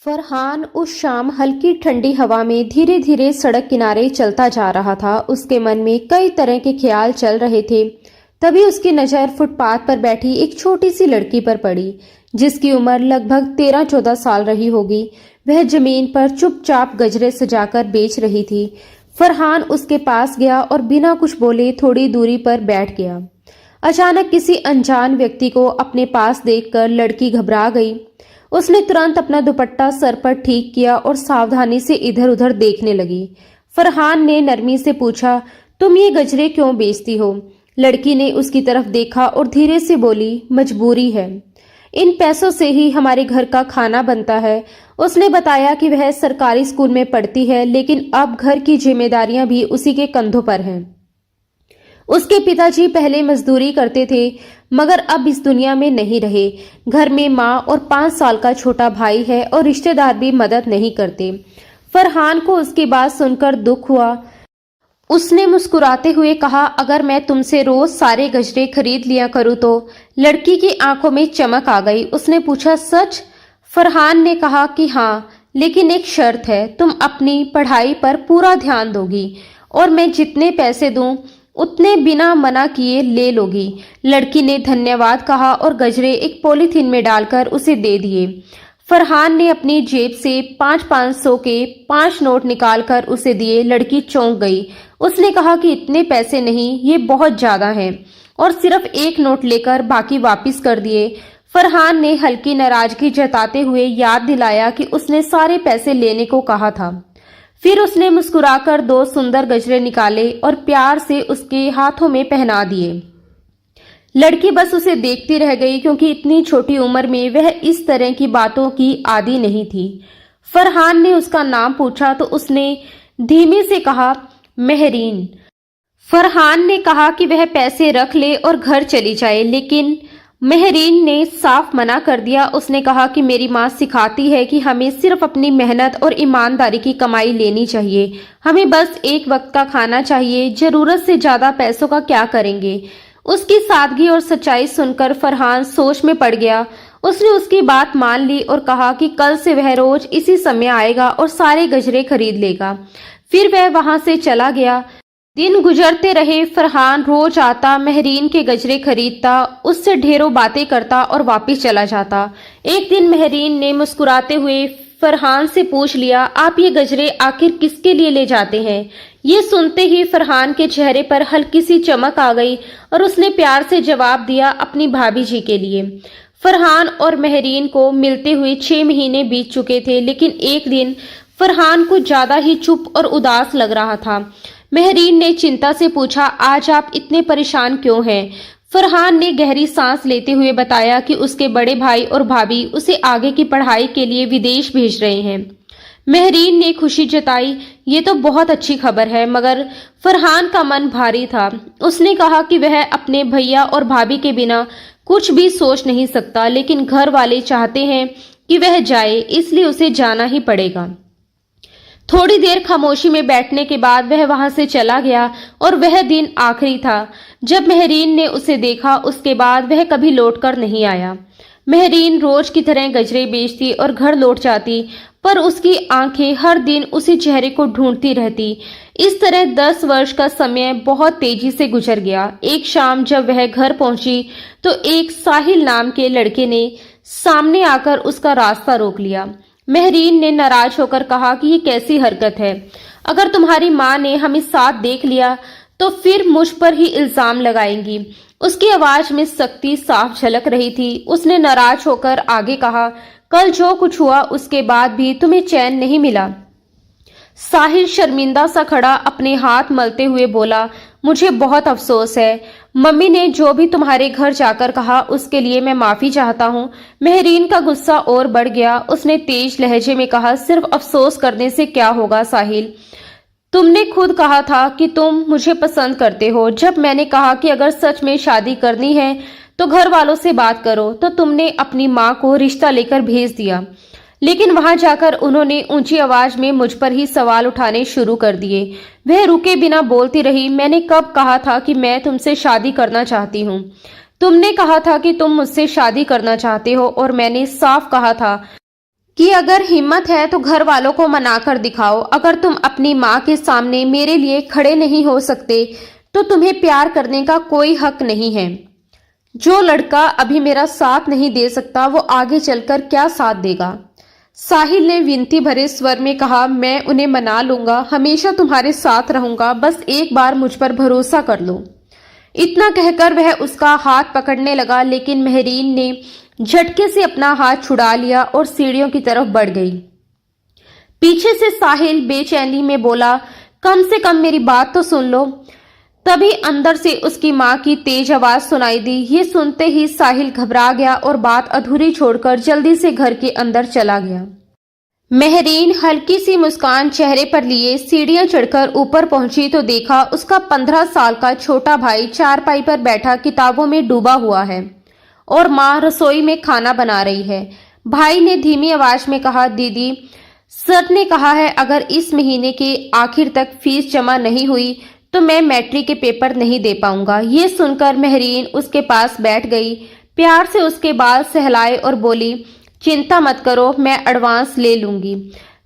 फरहान उस शाम हल्की ठंडी हवा में धीरे धीरे सड़क किनारे चलता जा रहा था। उसके मन में कई तरह के ख्याल चल रहे थे। तभी उसकी नज़र फुटपाथ पर बैठी एक छोटी सी लड़की पर पड़ी, जिसकी उम्र लगभग 13-14 साल रही होगी। वह जमीन पर चुपचाप गजरे सजाकर बेच रही थी। फरहान उसके पास गया और बिना कुछ बोले थोड़ी दूरी पर बैठ गया। अचानक किसी अनजान व्यक्ति को अपने पास देखकर लड़की घबरा गई। उसने तुरंत अपना दुपट्टा सर पर ठीक किया और सावधानी से इधर उधर देखने लगी। फरहान ने नरमी से पूछा, तुम ये गजरे क्यों बेचती हो? लड़की ने उसकी तरफ देखा और धीरे से बोली, मजबूरी है। इन पैसों से ही हमारे घर का खाना बनता है। उसने बताया कि वह सरकारी स्कूल में पढ़ती है, लेकिन अब घर की जिम्मेदारियां भी उसी के कंधों पर हैं। उसके पिताजी पहले मजदूरी करते थे, मगर अब इस दुनिया में नहीं रहे। घर में माँ और 5 साल का छोटा भाई है और रिश्तेदार भी मदद नहीं करते। फरहान को उसकी बात सुनकर दुख हुआ। उसने मुस्कुराते हुए कहा, अगर मैं तुमसे रोज सारे गजरे खरीद लिया करूँ तो? लड़की की आंखों में चमक आ गई। उसने पूछा, सच? फरहान ने कहा कि हाँ, लेकिन एक शर्त है, तुम अपनी पढ़ाई पर पूरा ध्यान दोगी और मैं जितने पैसे दूं उतने बिना मना किए ले लोगी। लड़की ने धन्यवाद कहा और गजरे एक पॉलीथीन में डालकर उसे दे दिए। फरहान ने अपनी जेब से 500 के 5 नोट निकालकर उसे दिए। लड़की चौंक गई। उसने कहा कि इतने पैसे नहीं, ये बहुत ज्यादा हैं, और सिर्फ एक नोट लेकर बाकी वापस कर दिए। फरहान ने हल्की नाराजगी जताते हुए याद दिलाया कि उसने सारे पैसे लेने को कहा था। फिर उसने मुस्कुराकर 2 सुंदर गजरे निकाले और प्यार से उसके हाथों में पहना दिए। लड़की बस उसे देखती रह गई, क्योंकि इतनी छोटी उम्र में वह इस तरह की बातों की आदी नहीं थी। फरहान ने उसका नाम पूछा तो उसने धीमे से कहा, मेहरीन। फरहान ने कहा कि वह पैसे रख ले और घर चली जाए, लेकिन मेहरीन ने साफ मना कर दिया। उसने कहा कि मेरी माँ सिखाती है कि हमें सिर्फ अपनी मेहनत और ईमानदारी की कमाई लेनी चाहिए। हमें बस एक वक्त का खाना चाहिए, जरूरत से ज्यादा पैसों का क्या करेंगे? उसकी सादगी और सच्चाई सुनकर फरहान सोच में पड़ गया। उसने उसकी बात मान ली और कहा कि कल से वह रोज इसी समय आएगा और सारे गजरे खरीद लेगा। फिर वह वहां से चला गया। दिन गुजरते रहे। फरहान रोज आता, मेहरीन के गजरे खरीदता, उससे ढेरों बातें करता और वापस चला जाता। एक दिन मेहरीन ने मुस्कुराते हुए फरहान से पूछ लिया, आप ये गजरे आखिर किसके लिए ले जाते हैं? ये सुनते ही फरहान के चेहरे पर हल्की सी चमक आ गई और उसने प्यार से जवाब दिया, अपनी भाभी जी के लिए। फरहान और मेहरीन को मिलते हुए 6 महीने बीत चुके थे, लेकिन एक दिन फरहान को ज्यादा ही चुप और उदास लग रहा था। मेहरीन ने चिंता से पूछा, आज आप इतने परेशान क्यों हैं? फरहान ने गहरी सांस लेते हुए बताया कि उसके बड़े भाई और भाभी उसे आगे की पढ़ाई के लिए विदेश भेज रहे हैं। मेहरीन ने खुशी जताई, ये तो बहुत अच्छी खबर है, मगर फरहान का मन भारी था। उसने कहा कि वह अपने भैया और भाभी के बिना कुछ भी सोच नहीं सकता, लेकिन घर वाले चाहते हैं कि वह जाए, इसलिए उसे जाना ही पड़ेगा। थोड़ी देर खामोशी में बैठने के बाद वह वहां से चला गया और वह दिन आखिरी था जब मेहरीन ने उसे देखा। उसके बाद वह कभी लौटकर नहीं आया। मेहरीन रोज की तरह गजरे बेचती और घर लौट जाती, पर उसकी आंखें हर दिन उसी चेहरे को ढूंढती रहती। इस तरह 10 वर्ष का समय बहुत तेजी से गुजर गया। एक शाम जब वह घर पहुंची तो एक साहिल नाम के लड़के ने सामने आकर उसका रास्ता रोक लिया। मेहरीन ने नाराज होकर कहा कि ये कैसी हरकत है? अगर तुम्हारी माँ ने हमें साथ देख लिया तो फिर मुझ पर ही इल्जाम लगाएंगी। उसकी आवाज में सख्ती साफ झलक रही थी। उसने नाराज होकर आगे कहा, कल जो कुछ हुआ उसके बाद भी तुम्हें चैन नहीं मिला? साहिल शर्मिंदा सा खड़ा अपने हाथ मलते हुए बोला, मुझे बहुत अफसोस है। मम्मी ने जो भी तुम्हारे घर जाकर कहा उसके लिए मैं माफी चाहता हूँ। मेहरीन का गुस्सा और बढ़ गया। उसने तेज लहजे में कहा, सिर्फ अफसोस करने से क्या होगा साहिल? तुमने खुद कहा था कि तुम मुझे पसंद करते हो। जब मैंने कहा कि अगर सच में शादी करनी है तो घर वालों से बात करो, तो तुमने अपनी माँ को रिश्ता लेकर भेज दिया, लेकिन वहां जाकर उन्होंने ऊंची आवाज में मुझ पर ही सवाल उठाने शुरू कर दिए। वह रुके बिना बोलती रही, मैंने कब कहा था कि मैं तुमसे शादी करना चाहती हूँ? तुमने कहा था कि तुम मुझसे शादी करना चाहते हो और मैंने साफ कहा था कि अगर हिम्मत है तो घर वालों को मना कर दिखाओ। अगर तुम अपनी माँ के सामने मेरे लिए खड़े नहीं हो सकते तो तुम्हें प्यार करने का कोई हक नहीं है। जो लड़का अभी मेरा साथ नहीं दे सकता वो आगे चलकर क्या साथ देगा। साहिल ने विनती भरे स्वर में कहा, मैं उन्हें मना लूंगा, हमेशा तुम्हारे साथ रहूंगा, बस एक बार मुझ पर भरोसा कर लो। इतना कहकर वह उसका हाथ पकड़ने लगा, लेकिन मेहरीन ने झटके से अपना हाथ छुड़ा लिया और सीढ़ियों की तरफ बढ़ गई। पीछे से साहिल बेचैनी में बोला, कम से कम मेरी बात तो सुन लो। तभी अंदर से उसकी माँ की तेज आवाज सुनाई दी। ये सुनते ही साहिल घबरा गया और बात अधूरी छोड़कर जल्दी से घर के अंदर चला गया। मेहरीन हल्की सी मुस्कान चेहरे पर लिए सीढ़ियां चढ़कर ऊपर पहुंची तो देखा उसका 15 साल का छोटा भाई चारपाई पर बैठा किताबों में डूबा हुआ है और माँ रसोई में खाना बना रही है। भाई ने धीमी आवाज में कहा, दीदी, सर ने कहा है अगर इस महीने के आखिर तक फीस जमा नहीं हुई तो मैं मैट्रिक के पेपर नहीं दे पाऊंगा। ये सुनकर मेहरीन उसके पास बैठ गई, प्यार से उसके बाल सहलाए और बोली, चिंता मत करो, मैं एडवांस ले लूंगी।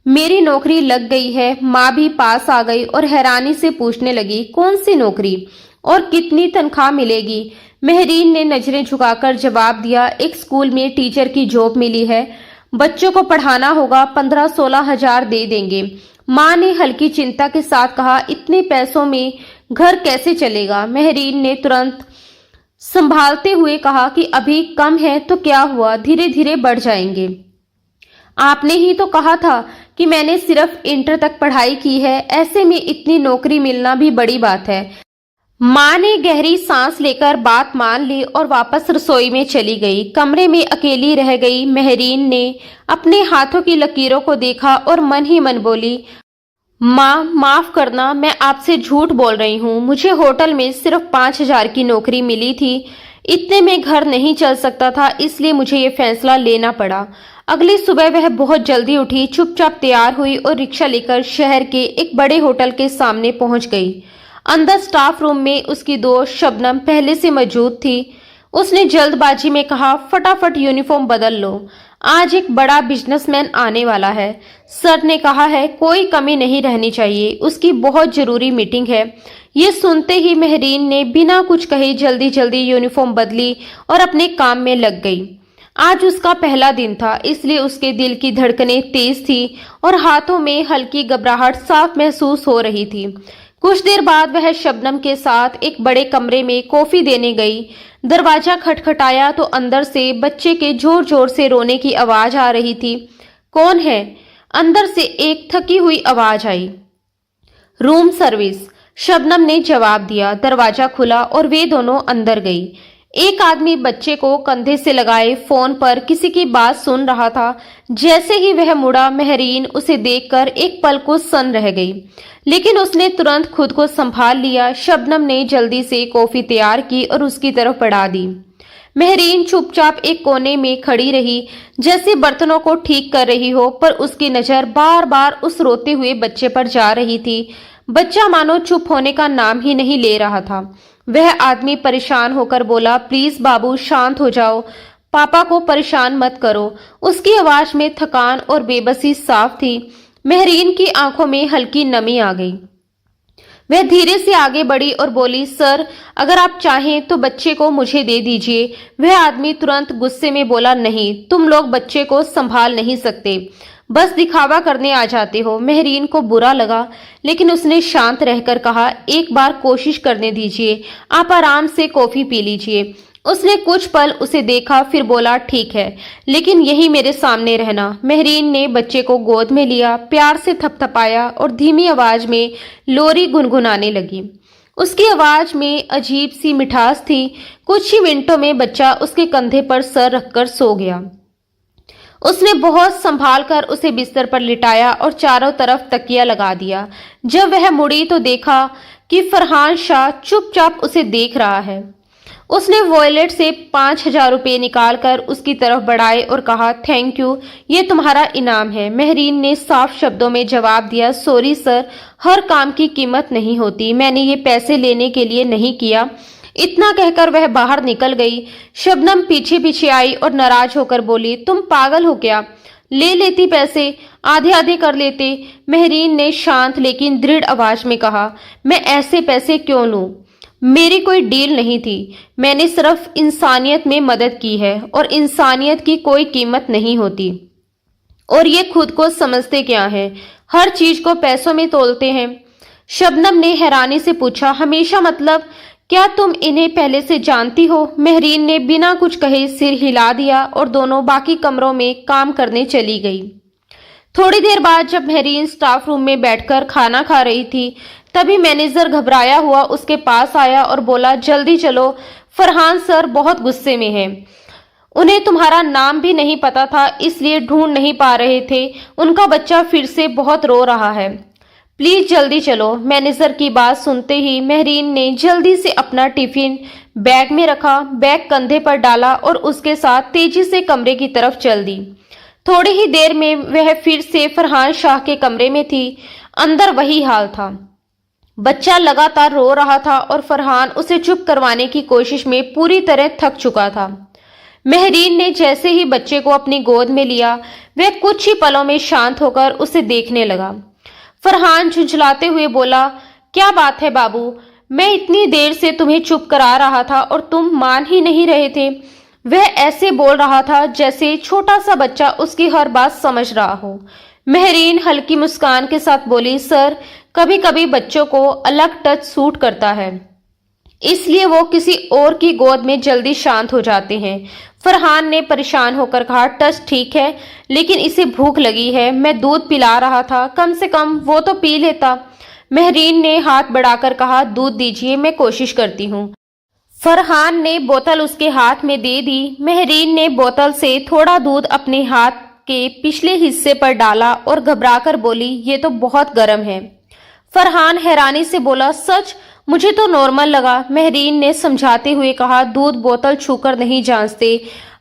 मेरी नौकरी लग गई है। माँ भी पास आ गई और हैरानी से पूछने लगी, कौन सी नौकरी और कितनी तनख्वाह मिलेगी। मेहरीन ने नजरें झुकाकर जवाब दिया, एक स्कूल में टीचर की जॉब मिली है, बच्चों को पढ़ाना होगा, 15-16 हजार दे देंगे। माँ ने हल्की चिंता के साथ कहा, इतने पैसों में घर कैसे चलेगा। मेहरीन ने तुरंत संभालते हुए कहा कि अभी कम है तो क्या हुआ, धीरे धीरे बढ़ जाएंगे। आपने ही तो कहा था कि मैंने सिर्फ इंटर तक पढ़ाई की है, ऐसे में इतनी नौकरी मिलना भी बड़ी बात है। माँ ने गहरी सांस लेकर बात मान ली और वापस रसोई में चली गई। कमरे में अकेली रह गई मेहरीन ने अपने हाथों की लकीरों को देखा और मन ही मन बोली, माँ माफ करना, मैं आपसे झूठ बोल रही हूँ। मुझे होटल में सिर्फ 5,000 की नौकरी मिली थी, इतने में घर नहीं चल सकता था, इसलिए मुझे ये फैसला लेना पड़ा। अगली सुबह वह बहुत जल्दी उठी, चुपचाप तैयार हुई और रिक्शा लेकर शहर के एक बड़े होटल के सामने पहुंच गई। अंदर स्टाफ रूम में उसकी दोस्त शबनम पहले से मौजूद थी। उसने जल्दबाजी में कहा, फटाफट यूनिफॉर्म बदल लो, आज एक बड़ा बिजनेसमैन आने वाला है। सर ने कहा है कोई कमी नहीं रहनी चाहिए, उसकी बहुत जरूरी मीटिंग है। ये सुनते ही मेहरीन ने बिना कुछ कहे जल्दी जल्दी यूनिफॉर्म बदली और अपने काम में लग गई। आज उसका पहला दिन था, इसलिए उसके दिल की धड़कनें तेज थी और हाथों में हल्की घबराहट साफ महसूस हो रही थी। कुछ देर बाद वह शबनम के साथ एक बड़े कमरे में कॉफी देने गई। दरवाजा खटखटाया तो अंदर से बच्चे के जोर जोर से रोने की आवाज आ रही थी। कौन है? अंदर से एक थकी हुई आवाज आई। रूम सर्विस, शबनम ने जवाब दिया। दरवाजा खुला और वे दोनों अंदर गई। एक आदमी बच्चे को कंधे से लगाए फोन पर किसी की बात सुन रहा था। जैसे ही वह मुड़ा, मेहरीन उसे देखकर एक पल को सन्न रह गई, लेकिन उसने तुरंत खुद को संभाल लिया। शबनम ने जल्दी से कॉफी तैयार की और उसकी तरफ बढ़ा दी। मेहरीन चुपचाप एक कोने में खड़ी रही, जैसे बर्तनों को ठीक कर रही हो, पर उसकी नजर बार बार उस रोते हुए बच्चे पर जा रही थी। बच्चा मानो चुप होने का नाम ही नहीं ले रहा था। वह आदमी परेशान होकर बोला, प्लीज बाबू शांत हो जाओ, पापा को परेशान मत करो। उसकी आवाज में थकान और बेबसी साफ थी। मेहरीन की आंखों में हल्की नमी आ गई। वह धीरे से आगे बढ़ी और बोली, सर अगर आप चाहें तो बच्चे को मुझे दे दीजिए। वह आदमी तुरंत गुस्से में बोला, नहीं, तुम लोग बच्चे को संभाल नहीं सकते, बस दिखावा करने आ जाते हो। मेहरीन को बुरा लगा, लेकिन उसने शांत रहकर कहा, एक बार कोशिश करने दीजिए, आप आराम से कॉफी पी लीजिए। उसने कुछ पल उसे देखा, फिर बोला, ठीक है, लेकिन यही मेरे सामने रहना। मेहरीन ने बच्चे को गोद में लिया, प्यार से थपथपाया और धीमी आवाज में लोरी गुनगुनाने लगी। उसकी आवाज में अजीब सी मिठास थी। कुछ ही मिनटों में बच्चा उसके कंधे पर सर रखकर सो गया। उसने बहुत संभाल कर उसे बिस्तर पर लिटाया और चारों तरफ तकिया लगा दिया। जब वह मुड़ी तो देखा कि फरहान शाह चुपचाप उसे देख रहा है। उसने वॉलेट से 5,000 रुपये निकालकर उसकी तरफ बढ़ाए और कहा, थैंक यू, ये तुम्हारा इनाम है। मेहरीन ने साफ शब्दों में जवाब दिया, सॉरी सर, हर काम की कीमत नहीं होती, मैंने ये पैसे लेने के लिए नहीं किया। इतना कहकर वह बाहर निकल गई। शबनम पीछे पीछे आई और नाराज होकर बोली, तुम पागल हो क्या? ले लेती पैसे, आधे आधे कर लेते। मेहरीन ने शांत लेकिन दृढ़ आवाज में कहा, मैं ऐसे पैसे क्यों लूं? मेरी कोई डील नहीं थी। मैंने सिर्फ इंसानियत में मदद की है और इंसानियत की कोई कीमत नहीं होती। और ये खुद को समझते क्या हैं? हर चीज को पैसों में तोलते हैं। शबनम ने हैरानी से पूछा, हमेशा मतलब? क्या तुम इन्हें पहले से जानती हो? मेहरीन ने बिना कुछ कहे सिर हिला दिया और दोनों बाकी कमरों में काम करने चली गई। थोड़ी देर बाद जब मेहरीन स्टाफ रूम में बैठकर खाना खा रही थी, तभी मैनेजर घबराया हुआ उसके पास आया और बोला, जल्दी चलो, फरहान सर बहुत गुस्से में हैं। उन्हें तुम्हारा नाम भी नहीं पता था, इसलिए ढूंढ नहीं पा रहे थे। उनका बच्चा फिर से बहुत रो रहा है, प्लीज जल्दी चलो। मैनेजर की बात सुनते ही मेहरीन ने जल्दी से अपना टिफिन बैग में रखा, बैग कंधे पर डाला और उसके साथ तेजी से कमरे की तरफ चल दी। थोड़ी ही देर में वह फिर से फरहान शाह के कमरे में थी। अंदर वही हाल था। बच्चा लगातार रो रहा था और फरहान उसे चुप करवाने की कोशिश में पूरी तरह थक चुका था। मेहरीन ने जैसे ही बच्चे को अपनी गोद में लिया, वह कुछ ही पलों में शांत होकर उसे देखने लगा। फरहान झुंझलाते हुए बोला, क्या बात है बाबू? मैं इतनी देर से तुम्हें चुप करा रहा था और तुम मान ही नहीं रहे थे। वह ऐसे बोल रहा था जैसे छोटा सा बच्चा उसकी हर बात समझ रहा हो। मेहरीन हल्की मुस्कान के साथ बोली, सर, कभी कभी बच्चों को अलग टच सूट करता है, इसलिए वो किसी और की गोद में जल्दी शांत हो जाते हैं। फरहान ने परेशान होकर कहा, टच ठीक है, लेकिन इसे भूख लगी है। मैं दूध पिला रहा था, कम से कम वो तो पी लेता। मेहरीन ने हाथ बढ़ाकर कहा, दूध दीजिए, मैं कोशिश करती हूँ। फरहान ने बोतल उसके हाथ में दे दी। मेहरीन ने बोतल से थोड़ा दूध अपने हाथ के पिछले हिस्से पर डाला और घबराकर बोली, ये तो बहुत गर्म है। फरहान हैरानी से बोला, सच? मुझे तो नॉर्मल लगा। मेहरीन ने समझाते हुए कहा, दूध बोतल छूकर नहीं जांचते,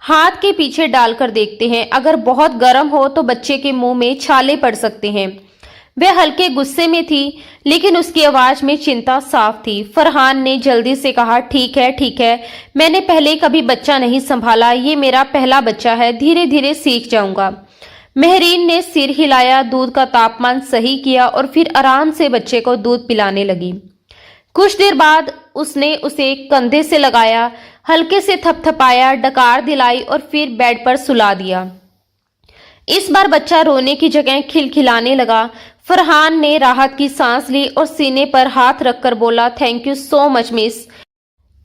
हाथ के पीछे डालकर देखते हैं। अगर बहुत गर्म हो तो बच्चे के मुंह में छाले पड़ सकते हैं। वह हल्के गुस्से में थी, लेकिन उसकी आवाज में चिंता साफ थी। फरहान ने जल्दी से कहा, ठीक है ठीक है, मैंने पहले कभी बच्चा नहीं संभाला, ये मेरा पहला बच्चा है, धीरे धीरे सीख जाऊंगा। मेहरीन ने सिर हिलाया, दूध का तापमान सही किया और फिर आराम से बच्चे को दूध पिलाने लगी। कुछ देर बाद उसने उसे कंधे से लगाया, हल्के से थपथपाया, डकार दिलाई और फिर बेड पर सुला दिया। इस बार बच्चा रोने की जगह खिलखिलाने लगा। फरहान ने राहत की सांस ली और सीने पर हाथ रखकर बोला, thank you so much miss.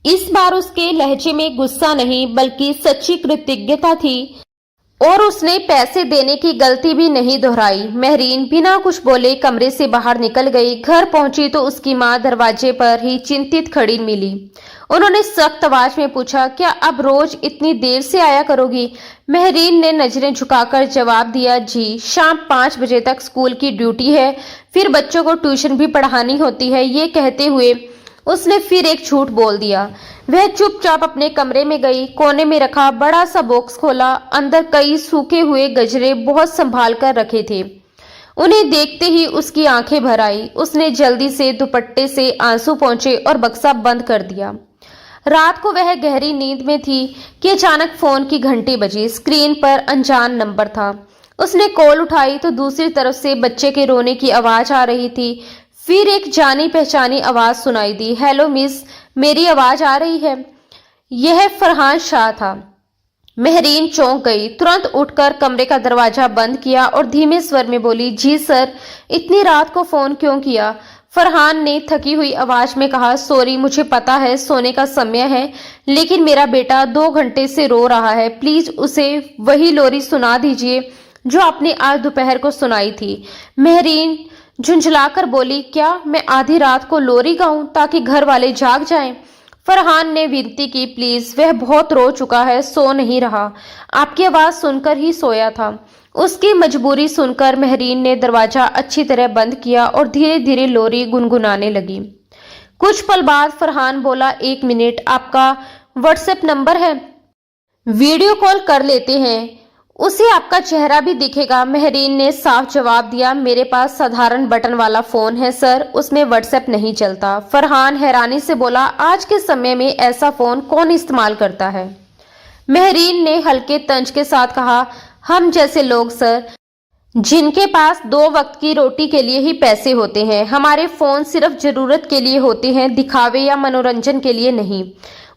इस बार उसके लहजे में गुस्सा नहीं बल्कि सच्ची कृतज्ञता थी और उसने पैसे देने की गलती भी नहीं दोहराई। मेहरीन बिना कुछ बोले कमरे से बाहर निकल गई। घर पहुंची तो उसकी माँ दरवाजे पर ही चिंतित खड़ी मिली। उन्होंने सख्त आवाज में पूछा, क्या अब रोज इतनी देर से आया करोगी? मेहरीन ने नजरें झुकाकर जवाब दिया, जी, शाम 5 बजे तक स्कूल की ड्यूटी है, फिर बच्चों को ट्यूशन भी पढ़ानी होती है। ये कहते हुए उसने फिर एक झूठ बोल दिया। वह चुपचाप अपने कमरे में गई, कोने में रखा बड़ा सा बॉक्स खोला। अंदर कई सूखे हुए गजरे बहुत संभाल कर रखे थे। उन्हें देखते ही उसकी आंखें भर आई। उसने जल्दी से दुपट्टे से आंसू पोंछे और बक्सा बंद कर दिया। रात को वह गहरी नींद में थी कि अचानक फोन की घंटी बजी। स्क्रीन पर अनजान नंबर था। उसने कॉल उठाई तो दूसरी तरफ से बच्चे के रोने की आवाज आ रही थी। फिर एक जानी पहचानी आवाज सुनाई दी, हेलो मिस, मेरी आवाज आ रही है? यह फरहान शाह था। मेहरीन चौंक गई, तुरंत उठकर कमरे का दरवाजा बंद किया और धीमे स्वर में बोली, जी सर, इतनी रात को फोन क्यों किया? फरहान ने थकी हुई आवाज में कहा, सॉरी, मुझे पता है सोने का समय है, लेकिन मेरा बेटा 2 घंटे से रो रहा है। प्लीज उसे वही लोरी सुना दीजिए जो आपने आज दोपहर को सुनाई थी। मेहरीन झुंझलाकर बोली, क्या मैं आधी रात को लोरी गाऊं ताकि घर वाले जाग जाएं? फरहान ने विनती की, प्लीज, वह बहुत रो चुका है, सो नहीं रहा, आपकी आवाज सुनकर ही सोया था। उसकी मजबूरी सुनकर मेहरीन ने दरवाजा अच्छी तरह बंद किया और धीरे धीरे लोरी गुनगुनाने लगी। कुछ पल बाद फरहान बोला, 1 मिनट, आपका व्हाट्सएप नंबर है? वीडियो कॉल कर लेते हैं, उसे आपका चेहरा भी दिखेगा। मेहरीन ने साफ जवाब दिया, मेरे पास साधारण बटन वाला फोन है सर, उसमें व्हाट्सएप नहीं चलता। फरहान हैरानी से बोला, आज के समय में ऐसा फोन कौन इस्तेमाल करता है? मेहरीन ने हल्के तंज के साथ कहा, हम जैसे लोग सर, जिनके पास 2 वक्त की रोटी के लिए ही पैसे होते हैं, हमारे फोन सिर्फ जरूरत के लिए होते हैं, दिखावे या मनोरंजन के लिए नहीं।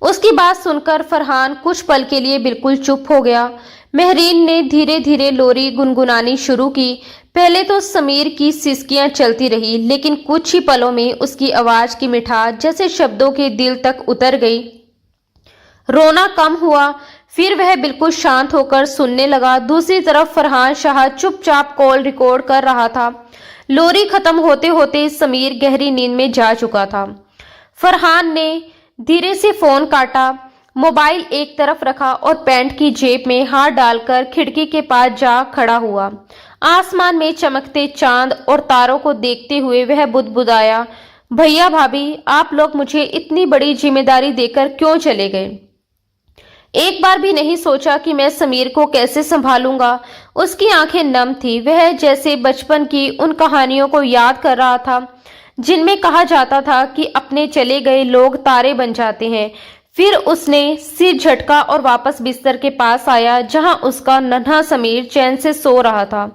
उसकी बात सुनकर फरहान कुछ पल के लिए बिल्कुल चुप हो गया। महरीन ने धीरे धीरे लोरी गुनगुनानी शुरू की। पहले तो समीर की सिसकियां चलती रही, लेकिन कुछ ही पलों में उसकी आवाज की मिठास जैसे शब्दों के दिल तक उतर गई। रोना कम हुआ, फिर वह बिल्कुल शांत होकर सुनने लगा। दूसरी तरफ फरहान शाह चुपचाप कॉल रिकॉर्ड कर रहा था। लोरी खत्म होते होते समीर गहरी नींद में जा चुका था। फरहान ने धीरे से फोन काटा, मोबाइल एक तरफ रखा और पैंट की जेब में हाथ डालकर खिड़की के पास जा खड़ा हुआ। आसमान में चमकते चांद और तारों को देखते हुए वह बुदबुदाया, भैया भाभी, आप लोग मुझे इतनी बड़ी जिम्मेदारी देकर क्यों चले गए? एक बार भी नहीं सोचा कि मैं समीर को कैसे संभालूंगा। उसकी आंखें नम थी, वह जैसे बचपन की उन कहानियों को याद कर रहा था जिनमें कहा जाता था कि अपने चले गए लोग तारे बन जाते हैं। फिर उसने सिर झटका और वापस बिस्तर के पास आया जहां उसका नन्हा समीर चैन से सो रहा था।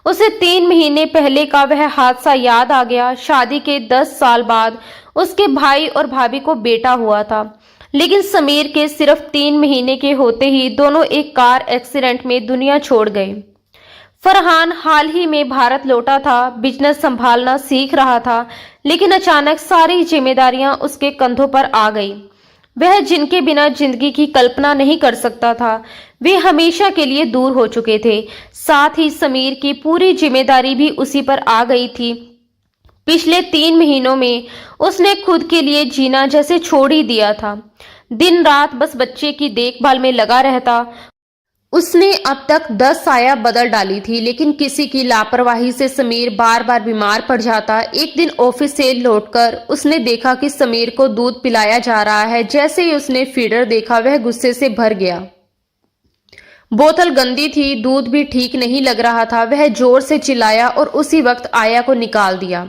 उसे 3 महीने पहले का वह हादसा याद आ गया। शादी के 10 साल बाद उसके भाई और भाभी को बेटा हुआ था, लेकिन समीर के सिर्फ 3 महीने के होते ही दोनों एक कार एक्सीडेंट में दुनिया छोड़ गए। फरहान हाल ही में भारत लौटा था, बिजनेस संभालना सीख रहा था, लेकिन अचानक सारी जिम्मेदारियां उसके कंधों पर आ गई। वह जिनके बिना जिंदगी की कल्पना नहीं कर सकता था, वे हमेशा के लिए दूर हो चुके थे। साथ ही समीर की पूरी जिम्मेदारी भी उसी पर आ गई थी। पिछले 3 महीनों में उसने खुद के लिए जीना जैसे छोड़ ही दिया था। दिन रात बस बच्चे की देखभाल में लगा रहता। उसने अब तक 10 साया बदल डाली थी, लेकिन किसी की लापरवाही से समीर बार बार बीमार पड़ जाता। एक दिन ऑफिस से लौटकर उसने देखा कि समीर को दूध पिलाया जा रहा है। जैसे ही उसने फीडर देखा, वह गुस्से से भर गया। बोतल गंदी थी, दूध भी ठीक नहीं लग रहा था। वह जोर से चिल्लाया और उसी वक्त आया को निकाल दिया।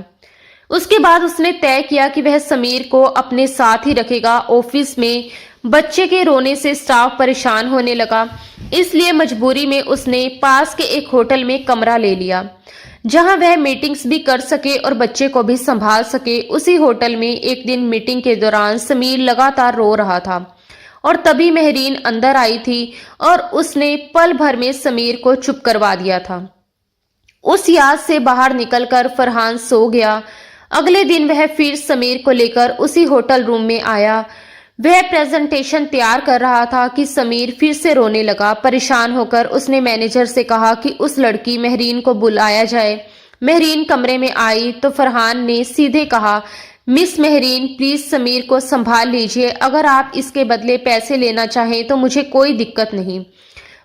उसके बाद उसने तय किया कि वह समीर को अपने साथ ही रखेगा। ऑफिस में बच्चे के रोने से स्टाफ परेशान होने लगा, इसलिए मजबूरी में उसने पास के एक होटल में कमरा ले लिया जहां वह मीटिंग्स भी कर सके और बच्चे को भी संभाल सके। उसी होटल में एक दिन मीटिंग के दौरान समीर लगातार रो रहा था और तभी महरीन अंदर आई थी और उसने पल भर में समीर को चुप करवा दिया था। उस याद से बाहर निकलकर फरहान सो गया। अगले दिन वह फिर समीर को लेकर उसी होटल रूम में आया। वह प्रेजेंटेशन तैयार कर रहा था कि समीर फिर से रोने लगा। परेशान होकर उसने मैनेजर से कहा कि उस लड़की महरीन को बुलाया जाए। महरीन कमरे में आई तो फरहान ने सीधे कहा, मिस महरीन, प्लीज समीर को संभाल लीजिए। अगर आप इसके बदले पैसे लेना चाहें तो मुझे कोई दिक्कत नहीं,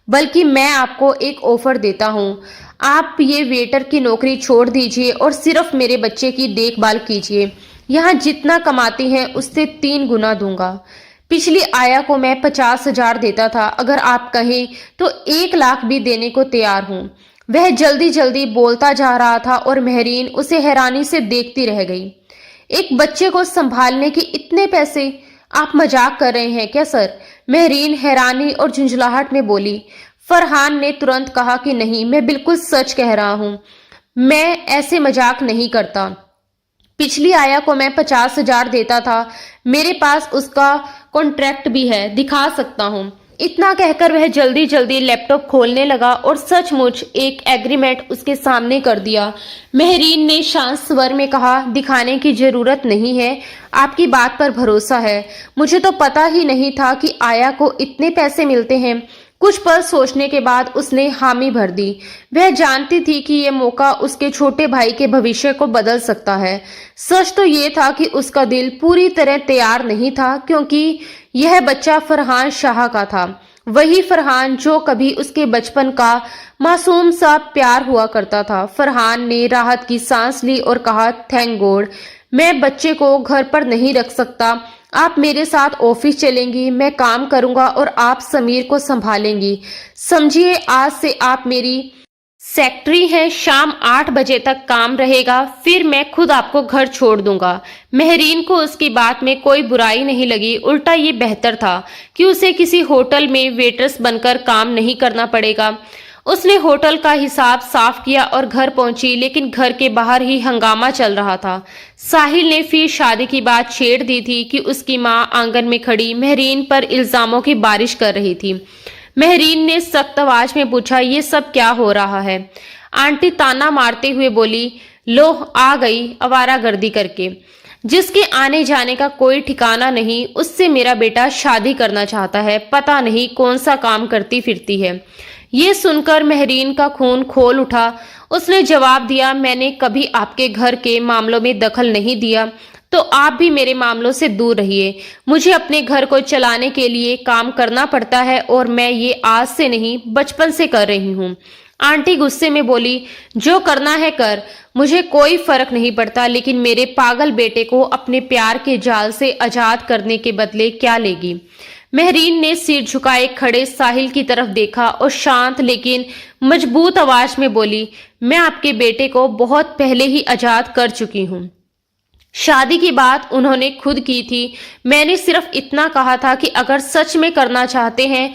बल्कि मैं आपको एक ऑफर देता हूं। आप ये वेटर की नौकरी छोड़ दीजिए और सिर्फ मेरे बच्चे की देखभाल कीजिए। यहाँ जितना कमाती हैं उससे 3 गुना दूंगा। पिछली आया को मैं 50,000 देता था, अगर आप कहें तो 1 लाख भी देने को तैयार हूँ। वह जल्दी जल्दी बोलता जा रहा था और महरीन उसे हैरानी से देखती रह गई। एक बच्चे को संभालने के इतने पैसे? आप मजाक कर रहे हैं क्या सर? महरीन हैरानी और झुंझलाहट में बोली। फरहान ने तुरंत कहा कि नहीं, मैं बिल्कुल सच कह रहा हूं, मैं ऐसे मजाक नहीं करता। पिछली आया को मैं 50,000 देता था, मेरे पास उसका कॉन्ट्रैक्ट भी है, दिखा सकता हूं। इतना कहकर वह जल्दी जल्दी लैपटॉप खोलने लगा और सचमुच एक एग्रीमेंट उसके सामने कर दिया। महरीन ने शांत स्वर में कहा, दिखाने की जरूरत नहीं है, आपकी बात पर भरोसा है। मुझे तो पता ही नहीं था कि आया को इतने पैसे मिलते हैं। कुछ पल सोचने के बाद उसने हामी भर दी। वह जानती थी कि यह मौका उसके छोटे भाई के भविष्य को बदल सकता है। सच तो ये था कि उसका दिल पूरी तरह तैयार नहीं था, क्योंकि यह बच्चा फरहान शाह का था। वही फरहान जो कभी उसके बचपन का मासूम सा प्यार हुआ करता था। फरहान ने राहत की सांस ली और कहा, थैंक गॉड, मैं बच्चे को घर पर नहीं रख सकता। आप मेरे साथ ऑफिस चलेंगी, मैं काम करूंगा और आप समीर को संभालेंगी। समझिए, आज से आप मेरी सेक्रेटरी हैं। शाम 8 बजे तक काम रहेगा, फिर मैं खुद आपको घर छोड़ दूंगा। महरीन को उसकी बात में कोई बुराई नहीं लगी, उल्टा ये बेहतर था कि उसे किसी होटल में वेटर्स बनकर काम नहीं करना पड़ेगा। उसने होटल का हिसाब साफ किया और घर पहुंची, लेकिन घर के बाहर ही हंगामा चल रहा था। साहिल ने फिर शादी की बात छेड़ दी थी कि उसकी मां आंगन में खड़ी महरीन पर इल्जामों की बारिश कर रही थी। महरीन ने सख्त आवाज में पूछा, ये सब क्या हो रहा है? आंटी ताना मारते हुए बोली, लो आ गई आवारागर्दी करके, जिसके आने जाने का कोई ठिकाना नहीं, उससे मेरा बेटा शादी करना चाहता है। पता नहीं कौन सा काम करती फिरती है। ये सुनकर महरीन का खून खोल उठा। उसने जवाब दिया, मैंने कभी आपके घर के मामलों में दखल नहीं दिया, तो आप भी मेरे मामलों से दूर रहिए। मुझे अपने घर को चलाने के लिए काम करना पड़ता है और मैं ये आज से नहीं बचपन से कर रही हूँ। आंटी गुस्से में बोली, जो करना है कर, मुझे कोई फर्क नहीं पड़ता, लेकिन मेरे पागल बेटे को अपने प्यार के जाल से आजाद करने के बदले क्या लेगी? महरीन ने सिर झुकाए खड़े साहिल की तरफ देखा और शांत लेकिन मजबूत आवाज में बोली, मैं आपके बेटे को बहुत पहले ही आजाद कर चुकी हूँ। शादी की बात उन्होंने खुद की थी। मैंने सिर्फ इतना कहा था कि अगर सच में करना चाहते हैं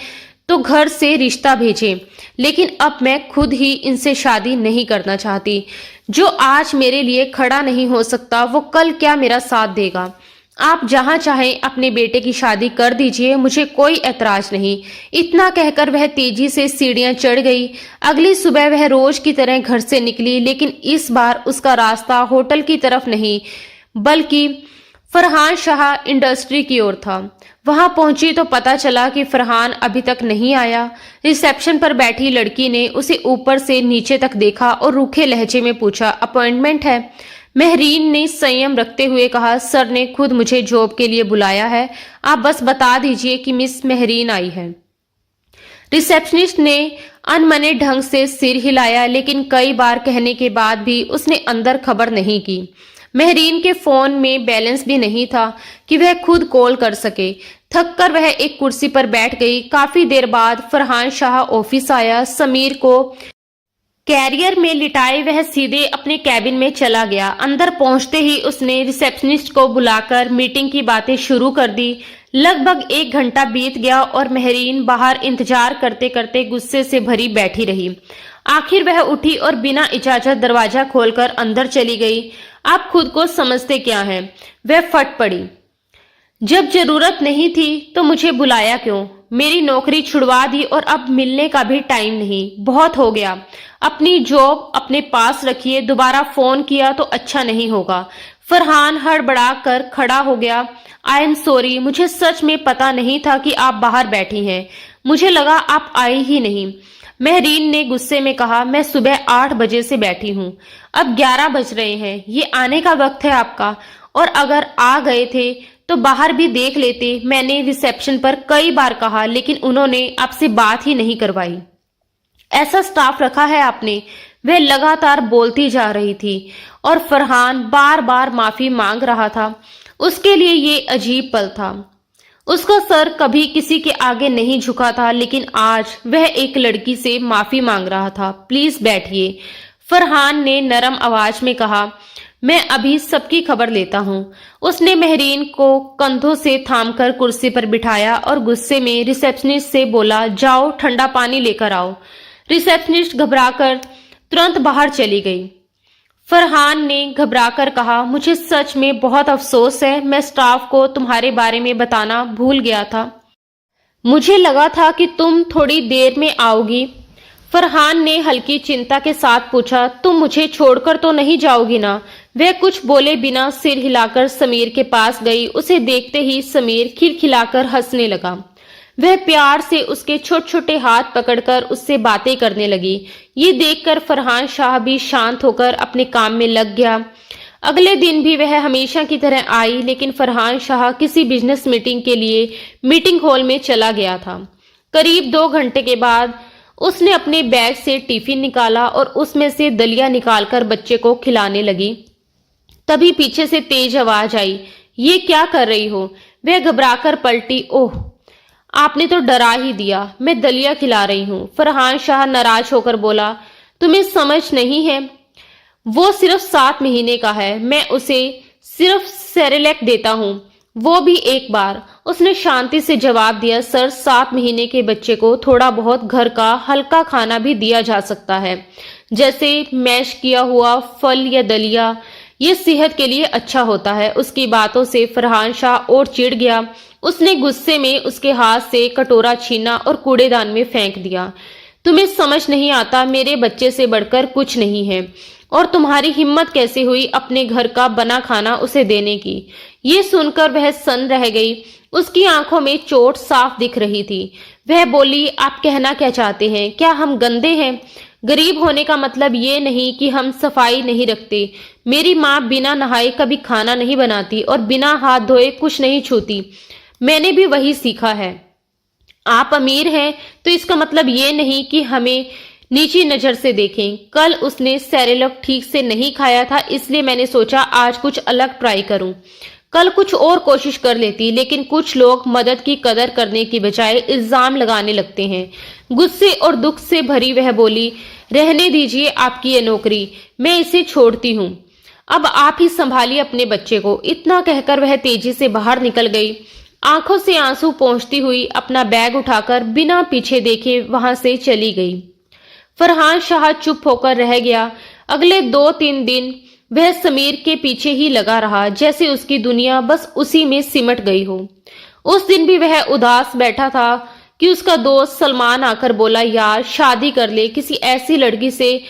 तो घर से रिश्ता भेजें, लेकिन अब मैं खुद ही इनसे शादी नहीं करना चाहती। जो आज मेरे लिए खड़ा नहीं हो सकता वो कल क्या मेरा साथ देगा? आप जहां चाहें अपने बेटे की शादी कर दीजिए, मुझे कोई ऐतराज नहीं। इतना कहकर वह तेजी से सीढ़ियां चढ़ गई। अगली सुबह वह रोज की तरह घर से निकली, लेकिन इस बार उसका रास्ता होटल की तरफ नहीं बल्कि फरहान शाह इंडस्ट्री की ओर था। वहां पहुंची तो पता चला कि फरहान अभी तक नहीं आया। रिसेप्शन पर बैठी लड़की ने उसे ऊपर से नीचे तक देखा और रूखे लहजे में पूछा, अपॉइंटमेंट है? महरीन ने संयम रखते हुए कहा, सर ने खुद मुझे जॉब के लिए बुलाया है, आप बस बता दीजिए कि मिस महरीन आई है। रिसेप्शनिस्ट ने अनमने ढंग से सिर हिलाया, लेकिन कई बार कहने के बाद भी उसने अंदर खबर नहीं की। महरीन के फोन में बैलेंस भी नहीं था कि वह खुद कॉल कर सके। थककर वह एक कुर्सी पर बैठ गई। काफी देर बाद फरहान शाह ऑफिस आया। समीर को कैरियर में लिटाए वह सीधे अपने कैबिन में चला गया। अंदर पहुंचते ही उसने रिसेप्शनिस्ट को बुलाकर मीटिंग की बातें शुरू कर दी। लगभग 1 घंटा बीत गया और महरीन बाहर इंतजार करते करते गुस्से से भरी बैठी रही। आखिर वह उठी और बिना इजाजत दरवाजा खोलकर अंदर चली गई। आप खुद को समझते क्या हैं? वह फट पड़ी। जब जरूरत नहीं थी तो मुझे बुलाया क्यों? मेरी नौकरी छुड़वा दी और अब मिलने का भी टाइम नहीं। बहुत हो गया। अपनी जॉब अपने पास रखिए। दोबारा फोन किया तो अच्छा नहीं होगा। फरहान हड़बड़ा कर खड़ा हो गया। आई एम सॉरी, मुझे सच में पता नहीं था कि आप बाहर बैठी हैं। मुझे लगा आप आई ही नहीं। महरीन ने गुस्से में कहा, मैं सुबह 8 बजे से बैठी हूँ, अब 11 बज रहे हैं। ये आने का वक्त है आपका, और अगर आ गए थे तो बाहर भी देख लेते। मैंने रिसेप्शन पर कई बार कहा, लेकिन उन्होंने आपसे बात ही नहीं करवाई। ऐसा स्टाफ रखा है आपने? वह लगातार बोलती जा रही थी और फरहान बार बार माफी मांग रहा था। उसके लिए ये अजीब पल था। उसका सर कभी किसी के आगे नहीं झुका था, लेकिन आज वह एक लड़की से माफी मांग रहा था। प्लीज बैठिए, फरहान ने नरम आवाज में कहा। मैं अभी सबकी खबर लेता हूँ। उसने महरीन को कंधों से थामकर कुर्सी पर बिठाया और गुस्से में रिसेप्शनिस्ट से बोला, जाओ ठंडा पानी लेकर आओ। रिसेप्शनिस्ट घबराकर तुरंत बाहर चली गई। फरहान ने घबराकर कहा, मुझे सच में बहुत अफसोस है, मैं स्टाफ को तुम्हारे बारे में बताना भूल गया था। मुझे लगा था कि तुम थोड़ी देर में आओगी। फरहान ने हल्की चिंता के साथ पूछा, तुम मुझे छोड़कर तो नहीं जाओगी ना? वह कुछ बोले बिना सिर हिलाकर समीर के पास गई। उसे देखते ही समीर खिलखिलाकर हंसने लगा। वह प्यार से उसके छोटे छोटे हाथ पकड़कर उससे बातें करने लगी। ये देखकर फरहान शाह भी शांत होकर अपने काम में लग गया। अगले दिन भी वह हमेशा की तरह आई, लेकिन फरहान शाह किसी बिजनेस मीटिंग के लिए मीटिंग हॉल में चला गया था। करीब 2 घंटे के बाद उसने अपने बैग से टिफिन निकाला और उसमें से दलिया निकालकर बच्चे को खिलाने लगी। तभी पीछे से तेज आवाज आई, ये क्या कर रही हो? वह घबराकर पलटी। ओह, आपने तो डरा ही दिया, मैं दलिया खिला रही हूँ। फरहान शाह नाराज होकर बोला, तुम्हें समझ नहीं है, वो सिर्फ 7 महीने का है, मैं उसे सिर्फ सेरेलैक देता हूँ, वो भी एक बार, उसने शांति से जवाब दिया, सर 7 महीने के बच्चे को थोड़ा बहुत घर का हल्का खाना भी दिया जा सकता है, जैसे मैश किया हुआ फल या दलिया। ये सेहत के लिए अच्छा होता है। उसकी बातों से फरहान शाह और चिढ़ गया। उसने गुस्से में उसके हाथ से कटोरा छीना और कूड़ेदान में फेंक दिया। तुम्हें समझ नहीं आता, मेरे बच्चे से बढ़कर कुछ नहीं है, और तुम्हारी हिम्मत कैसे हुई अपने घर का बना खाना उसे देने की। ये सुनकर वह सन्न रह गई। उसकी आंखों में चोट साफ दिख रही थी। वह बोली, आप कहना क्या चाहते हैं? क्या हम गंदे हैं? गरीब होने का मतलब ये नहीं कि हम सफाई नहीं रखते। मेरी माँ बिना नहाए कभी खाना नहीं बनाती और बिना हाथ धोए कुछ नहीं छूती। मैंने भी वही सीखा है। आप अमीर हैं तो इसका मतलब ये नहीं कि हमें नीची नजर से देखें। कल उसने सेरेलक ठीक से नहीं खाया था, इसलिए मैंने सोचा आज कुछ अलग ट्राई करूं। कल कुछ और कोशिश कर लेती, लेकिन कुछ लोग मदद की कदर करने की बजाय इल्जाम लगाने लगते हैं। गुस्से और दुख से भरी वह बोली, रहने दीजिए आपकी ये नौकरी, मैं इसे छोड़ती हूँ। अब आप ही संभालिए अपने बच्चे को। इतना कहकर वह तेजी से बाहर निकल गई। आंखों से आंसू पोंछती हुई अपना बैग उठाकर बिना पीछे देखे वहां से चली गई। फरहान शाह चुप होकर रह गया। अगले 2-3 दिन वह समीर के पीछे ही लगा रहा, जैसे उसकी दुनिया बस उसी में सिमट गई हो। उस दिन भी वह उदास बैठा था कि उसका दोस्त सलमान आकर बोला, यार शादी कर ले किसी ऐसी लड़की से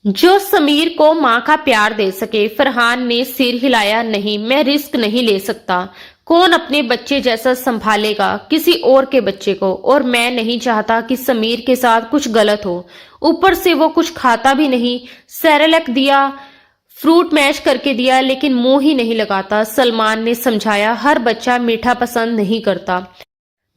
जो समीर को माँ का प्यार दे सके। फरहान ने सिर हिलाया, नहीं, मैं रिस्क नहीं ले सकता। कौन अपने बच्चे जैसा संभालेगा किसी और के बच्चे को? और मैं नहीं चाहता कि समीर के साथ कुछ गलत हो। ऊपर से वो कुछ खाता भी नहीं। सेरेलक दिया, फ्रूट मैश करके दिया, लेकिन मुंह ही नहीं लगाता। सलमान ने समझाया, हर बच्चा मीठा पसंद नहीं करता।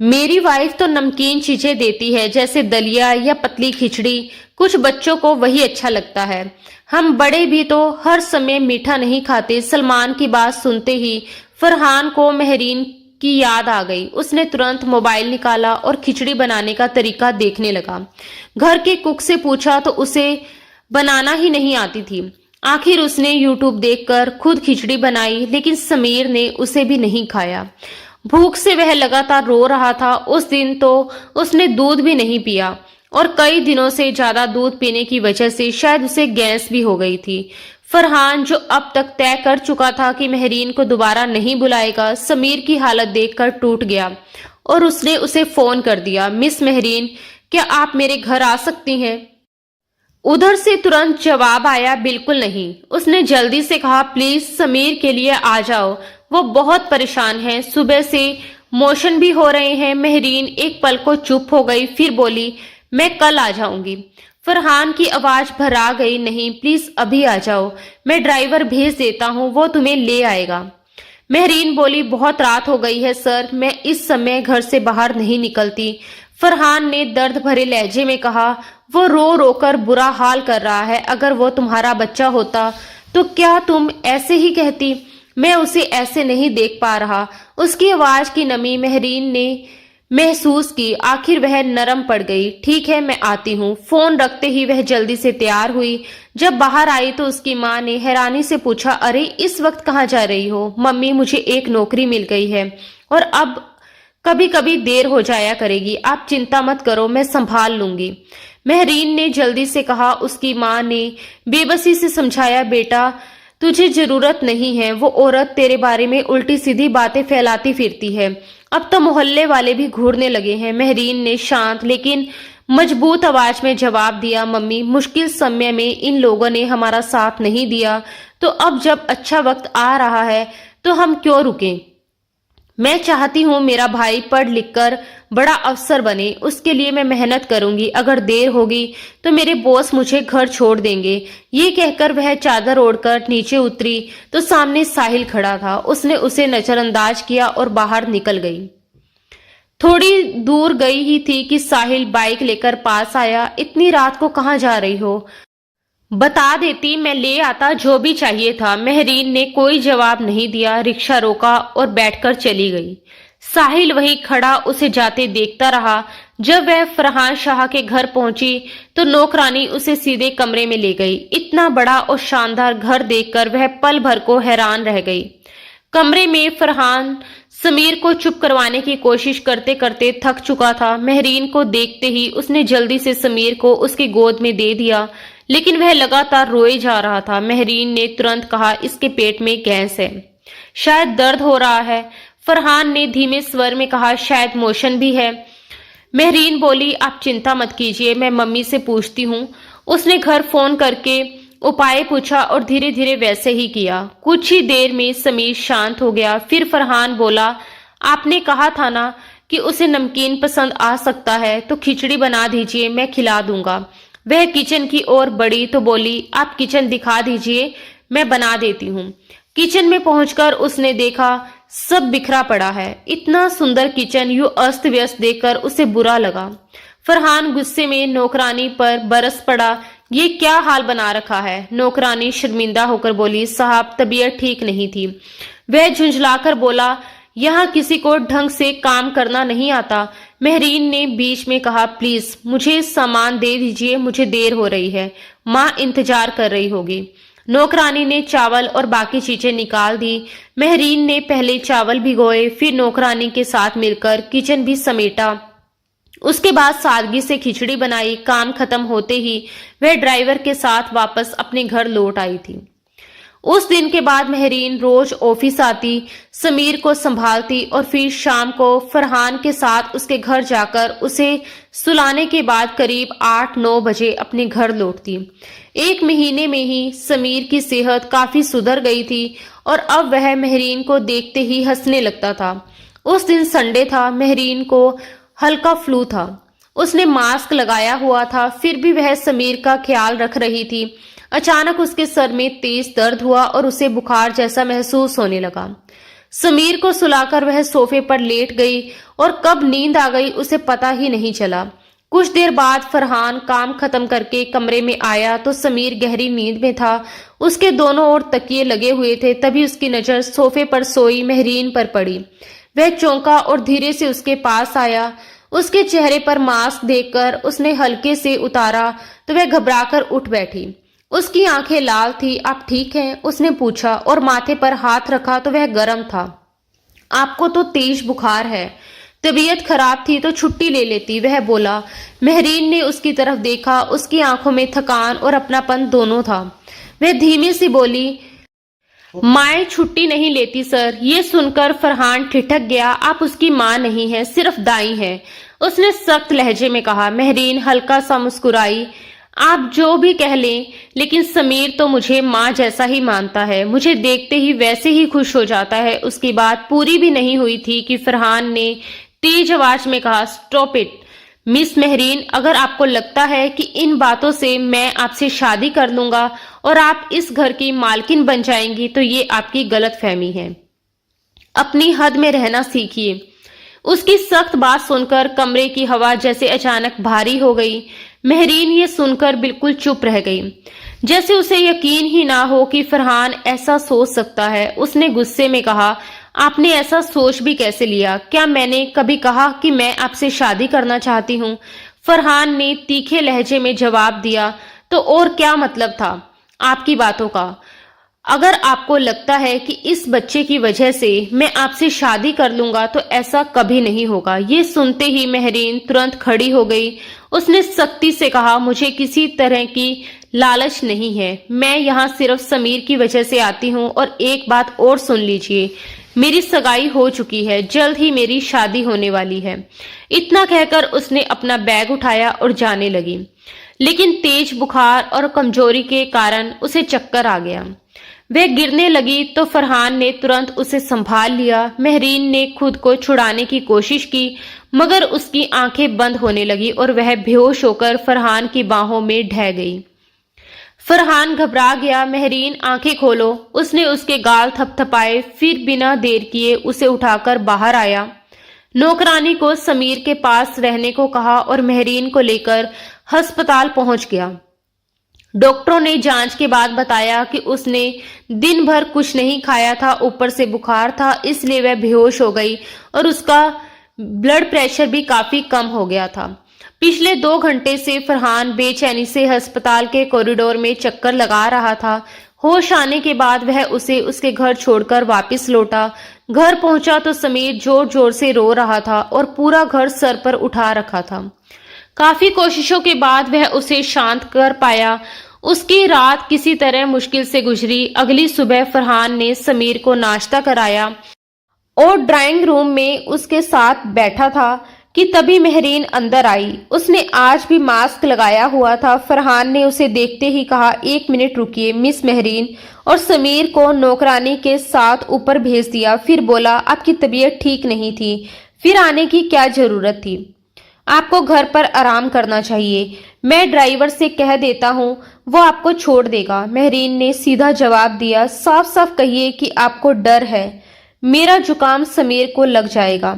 मेरी वाइफ तो नमकीन चीजें देती है, जैसे दलिया या पतली खिचड़ी। कुछ बच्चों को वही अच्छा लगता है। हम बड़े भी तो हर समय मीठा नहीं खाते। सलमान की बात सुनते ही फरहान को महरीन की याद आ गई। उसने तुरंत मोबाइल निकाला और खिचड़ी बनाने का तरीका देखने लगा। घर के कुक से पूछा तो उसे बनाना ही नहीं आती थी। आखिर उसने यूट्यूब देखकर खुद खिचड़ी बनाई, लेकिन समीर ने उसे भी नहीं खाया। भूख से वह लगातार रो रहा था। उस दिन तो उसने दूध भी नहीं पिया, और कई दिनों से ज्यादा दूध पीने की वजह से शायद उसे गैस भी हो गई थी। फरहान, जो अब तक तय कर चुका था कि महरीन को दोबारा नहीं बुलाएगा, समीर की हालत देखकर टूट गया और उसने उसे फोन कर दिया, मिस महरीन, क्या आप मेरे घर आ सकती हैं? उधर से तुरंत जवाब आया, बिल्कुल नहीं। उसने जल्दी से कहा, प्लीज समीर के लिए आ जाओ, वो बहुत परेशान है, सुबह से मोशन भी हो रहे हैं। महरीन एक पल को चुप हो गई, फिर बोली, मैं कल आ जाऊंगी। फरहान की आवाज भरा गई, नहीं, प्लीज अभी आ जाओ, मैं ड्राइवर भेज देता हूँ, वो तुम्हें ले आएगा। महरीन बोली, बहुत रात हो गई है सर, मैं इस समय घर से बाहर नहीं निकलती। फरहान ने दर्द भरे लहजे में कहा, वो रो रो कर बुरा हाल कर रहा है। अगर वो तुम्हारा बच्चा होता तो क्या तुम ऐसे ही कहती? मैं उसे ऐसे नहीं देख पा रहा। उसकी आवाज की नमी महरीन ने महसूस की। आखिर वह नरम पड़ गई। ठीक है, मैं आती हूँ। फोन रखते ही वह जल्दी से तैयार हुई। जब बाहर आई तो उसकी माँ ने हैरानी से पूछा, अरे इस वक्त कहाँ जा रही हो? मम्मी, मुझे एक नौकरी मिल गई है और अब कभी कभी देर हो जाया करेगी। आप चिंता मत करो, मैं संभाल लूंगी। महरीन ने जल्दी से कहा। उसकी माँ ने बेबसी से समझाया, बेटा तुझे जरूरत नहीं है। वो औरत तेरे बारे में उल्टी सीधी बातें फैलाती फिरती है। अब तो मोहल्ले वाले भी घूरने लगे हैं। महरीन ने शांत लेकिन मजबूत आवाज में जवाब दिया, मम्मी, मुश्किल समय में इन लोगों ने हमारा साथ नहीं दिया, तो अब जब अच्छा वक्त आ रहा है तो हम क्यों रुकें? मैं चाहती हूँ मेरा भाई पढ़ लिख कर बड़ा अफसर बने, उसके लिए मैं मेहनत करूंगी। अगर देर होगी तो मेरे बॉस मुझे घर छोड़ देंगे। ये कहकर वह चादर ओढ़कर नीचे उतरी तो सामने साहिल खड़ा था। उसने उसे नजरअंदाज किया और बाहर निकल गई। थोड़ी दूर गई ही थी कि साहिल बाइक लेकर पास आया। इतनी रात को कहाँ जा रही हो? बता देती, मैं ले आता जो भी चाहिए था। महरीन ने कोई जवाब नहीं दिया, रिक्शा रोका और बैठकर चली गई। साहिल वहीं खड़ा उसे जाते देखता रहा। जब वह फरहान शाह के घर पहुंची तो नौकरानी उसे सीधे कमरे में ले गई। इतना बड़ा और शानदार घर देखकर वह पल भर को हैरान रह गई। कमरे में फरहान समीर को चुप करवाने की कोशिश करते करते थक चुका था। महरीन को देखते ही उसने जल्दी से समीर को उसकी गोद में दे दिया, लेकिन वह लगातार रोए जा रहा था। महरीन ने तुरंत कहा, इसके पेट में गैस है, शायद दर्द हो रहा है। फरहान ने धीमे स्वर में कहा, शायद मोशन भी है। महरीन बोली, आप चिंता मत कीजिए, मैं मम्मी से पूछती हूँ। उसने घर फोन करके उपाय पूछा और धीरे धीरे वैसे ही किया। कुछ ही देर में समीर शांत हो गया। फिर फरहान बोला, आपने कहा था ना कि उसे नमकीन पसंद आ सकता है, तो खिचड़ी बना दीजिए, मैं खिला दूंगा। वह किचन की ओर बढ़ी तो बोली, आप किचन दिखा दीजिए, मैं बना देती हूँ। किचन में पहुंचकर उसने देखा सब बिखरा पड़ा है। इतना सुंदर किचन यूं अस्त व्यस्त देखकर उसे बुरा लगा। फरहान गुस्से में नौकरानी पर बरस पड़ा, ये क्या हाल बना रखा है। नौकरानी शर्मिंदा होकर बोली, साहब तबीयत ठीक नहीं थी। वह झुंझलाकर बोला, यहाँ किसी को ढंग से काम करना नहीं आता। महरीन ने बीच में कहा, प्लीज मुझे सामान दे दीजिए, मुझे देर हो रही है, माँ इंतजार कर रही होगी। नौकरानी ने चावल और बाकी चीजें निकाल दी। महरीन ने पहले चावल भिगोए, फिर नौकरानी के साथ मिलकर किचन भी समेटा। उसके बाद सादगी से खिचड़ी बनाई। काम खत्म होते ही वह ड्राइवर के साथ वापस अपने घर लौट आई थी। उस दिन के बाद महरीन रोज ऑफिस आती, समीर को संभालती और फिर शाम को फरहान के साथ उसके घर जाकर उसे सुलाने के बाद करीब 8-9 बजे अपने घर लौटती। 1 महीने में ही समीर की सेहत काफी सुधर गई थी और अब वह महरीन को देखते ही हंसने लगता था। उस दिन संडे था। महरीन को हल्का फ्लू था। उसने मास्क लगाया हुआ था, फिर भी वह समीर का ख्याल रख रही थी। अचानक उसके सर में तेज दर्द हुआ और उसे बुखार जैसा महसूस होने लगा। समीर को सुलाकर वह सोफे पर लेट गई और कब नींद आ गई उसे पता ही नहीं चला। कुछ देर बाद फरहान काम खत्म करके कमरे में आया तो समीर गहरी नींद में था। उसके दोनों ओर तकिए लगे हुए थे। तभी उसकी नजर सोफे पर सोई महरीन पर पड़ी। वह चौंका और धीरे से उसके पास आया। उसके चेहरे पर मास्क देखकर उसने हल्के से उतारा तो वह घबराकर उठ बैठी। उसकी आंखें लाल थी। आप ठीक हैं? उसने पूछा और माथे पर हाथ रखा तो वह गर्म था। आपको तो तेज बुखार है, तबीयत खराब थी तो छुट्टी ले लेती, वह बोला। महरीन ने उसकी तरफ देखा। उसकी आंखों में थकान और अपनापन दोनों था। वह धीमी सी बोली, माँ छुट्टी नहीं लेती सर। ये सुनकर फरहान ठिठक गया। आप उसकी माँ नहीं है, सिर्फ दाई है, उसने सख्त लहजे में कहा। महरीन हल्का सा मुस्कुराई। आप जो भी कह लें, लेकिन समीर तो मुझे माँ जैसा ही मानता है, मुझे देखते ही वैसे ही खुश हो जाता है। उसकी बात पूरी भी नहीं हुई थी कि फरहान ने तेज आवाज में कहा, स्टॉप इट मिस महरीन, अगर आपको लगता है कि इन बातों से मैं आपसे शादी कर लूंगा और आप इस घर की मालकिन बन जाएंगी तो ये आपकी गलतफहमी है। अपनी हद में रहना सीखिए। उसकी सख्त बात सुनकर कमरे की हवा जैसे अचानक भारी हो गई। महरीन ये सुनकर बिल्कुल चुप रह गई, जैसे उसे यकीन ही ना हो कि फरहान ऐसा सोच सकता है। उसने गुस्से में कहा, आपने ऐसा सोच भी कैसे लिया? क्या मैंने कभी कहा कि मैं आपसे शादी करना चाहती हूँ? फरहान ने तीखे लहजे में जवाब दिया। तो और क्या मतलब था आपकी बातों का? अगर आपको लगता है कि इस बच्चे की वजह से मैं आपसे शादी कर लूंगा तो ऐसा कभी नहीं होगा। ये सुनते ही महरीन तुरंत खड़ी हो गई। उसने सख्ती से कहा, मुझे किसी तरह की लालच नहीं है, मैं यहाँ सिर्फ समीर की वजह से आती हूँ। और एक बात और सुन लीजिए, मेरी सगाई हो चुकी है, जल्द ही मेरी शादी होने वाली है। इतना कहकर उसने अपना बैग उठाया और जाने लगी, लेकिन तेज बुखार और कमजोरी के कारण उसे चक्कर आ गया। वह गिरने लगी तो फरहान ने तुरंत उसे संभाल लिया। महरीन ने खुद को छुड़ाने की कोशिश की, मगर उसकी आंखें बंद होने लगी और वह बेहोश होकर फरहान की बाहों में ढह गई। फरहान घबरा गया। महरीन आंखें खोलो, उसने उसके गाल थपथपाए, फिर बिना देर किए उसे उठाकर बाहर आया। नौकरानी को समीर के पास रहने को कहा और महरीन को लेकर अस्पताल पहुंच गया। डॉक्टरों ने जांच के बाद बताया कि उसने दिन भर कुछ नहीं खाया था, ऊपर से बुखार था, इसलिए वह बेहोश हो गई और उसका ब्लड प्रेशर भी काफी कम हो गया था। पिछले 2 घंटे से फरहान बेचैनी से अस्पताल के कॉरिडोर में चक्कर लगा रहा था। होश आने के बाद वह उसे उसके घर छोड़कर वापस लौटा। घर पहुंचा तो समीर जोर जोर से रो रहा था और पूरा घर सर पर उठा रखा था। काफी कोशिशों के बाद वह उसे शांत कर पाया। उसकी रात किसी तरह मुश्किल से गुजरी। अगली सुबह फरहान ने समीर को नाश्ता कराया और ड्राइंग रूम में उसके साथ बैठा था कि तभी मेहरीन अंदर आई। उसने आज भी मास्क लगाया हुआ था। फरहान ने उसे देखते ही कहा, 1 मिनट रुकिए मिस मेहरीन, और समीर को नौकरानी के साथ ऊपर भेज दिया। फिर बोला, आपकी तबीयत ठीक नहीं थी, फिर आने की क्या जरूरत थी? आपको घर पर आराम करना चाहिए। मैं ड्राइवर से कह देता हूँ, वो आपको छोड़ देगा। मेहरीन ने सीधा जवाब दिया, साफ साफ कहिए कि आपको डर है मेरा जुकाम समीर को लग जाएगा।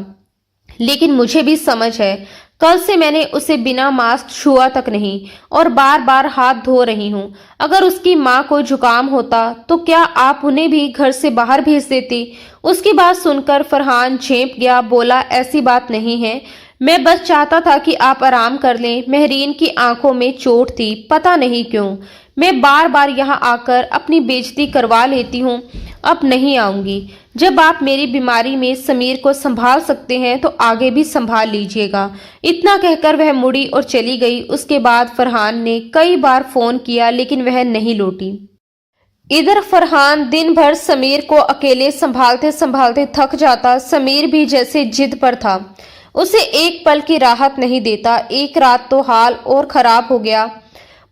लेकिन मुझे भी समझ है, कल से मैंने उसे बिना मास्क छुआ तक नहीं और बार बार हाथ धो रही हूँ। अगर उसकी माँ को जुकाम होता तो क्या आप उन्हें भी घर से बाहर भेज देती? उसकी बात सुनकर फरहान झेंप गया। बोला, ऐसी बात नहीं है, मैं बस चाहता था कि आप आराम कर लें। मेहरीन की आंखों में चोट थी, पता नहीं क्यों मैं बार बार यहाँ आकर अपनी बेइज्जती करवा लेती हूँ। अब नहीं आऊंगी। जब आप मेरी बीमारी में समीर को संभाल सकते हैं तो आगे भी संभाल लीजिएगा। इतना कहकर वह मुड़ी और चली गई। उसके बाद फरहान ने कई बार फोन किया लेकिन वह नहीं लौटी। इधर फरहान दिन भर समीर को अकेले संभालते संभालते थक जाता। समीर भी जैसे जिद पर था, उसे एक पल की राहत नहीं देता। एक रात तो हाल और खराब हो गया।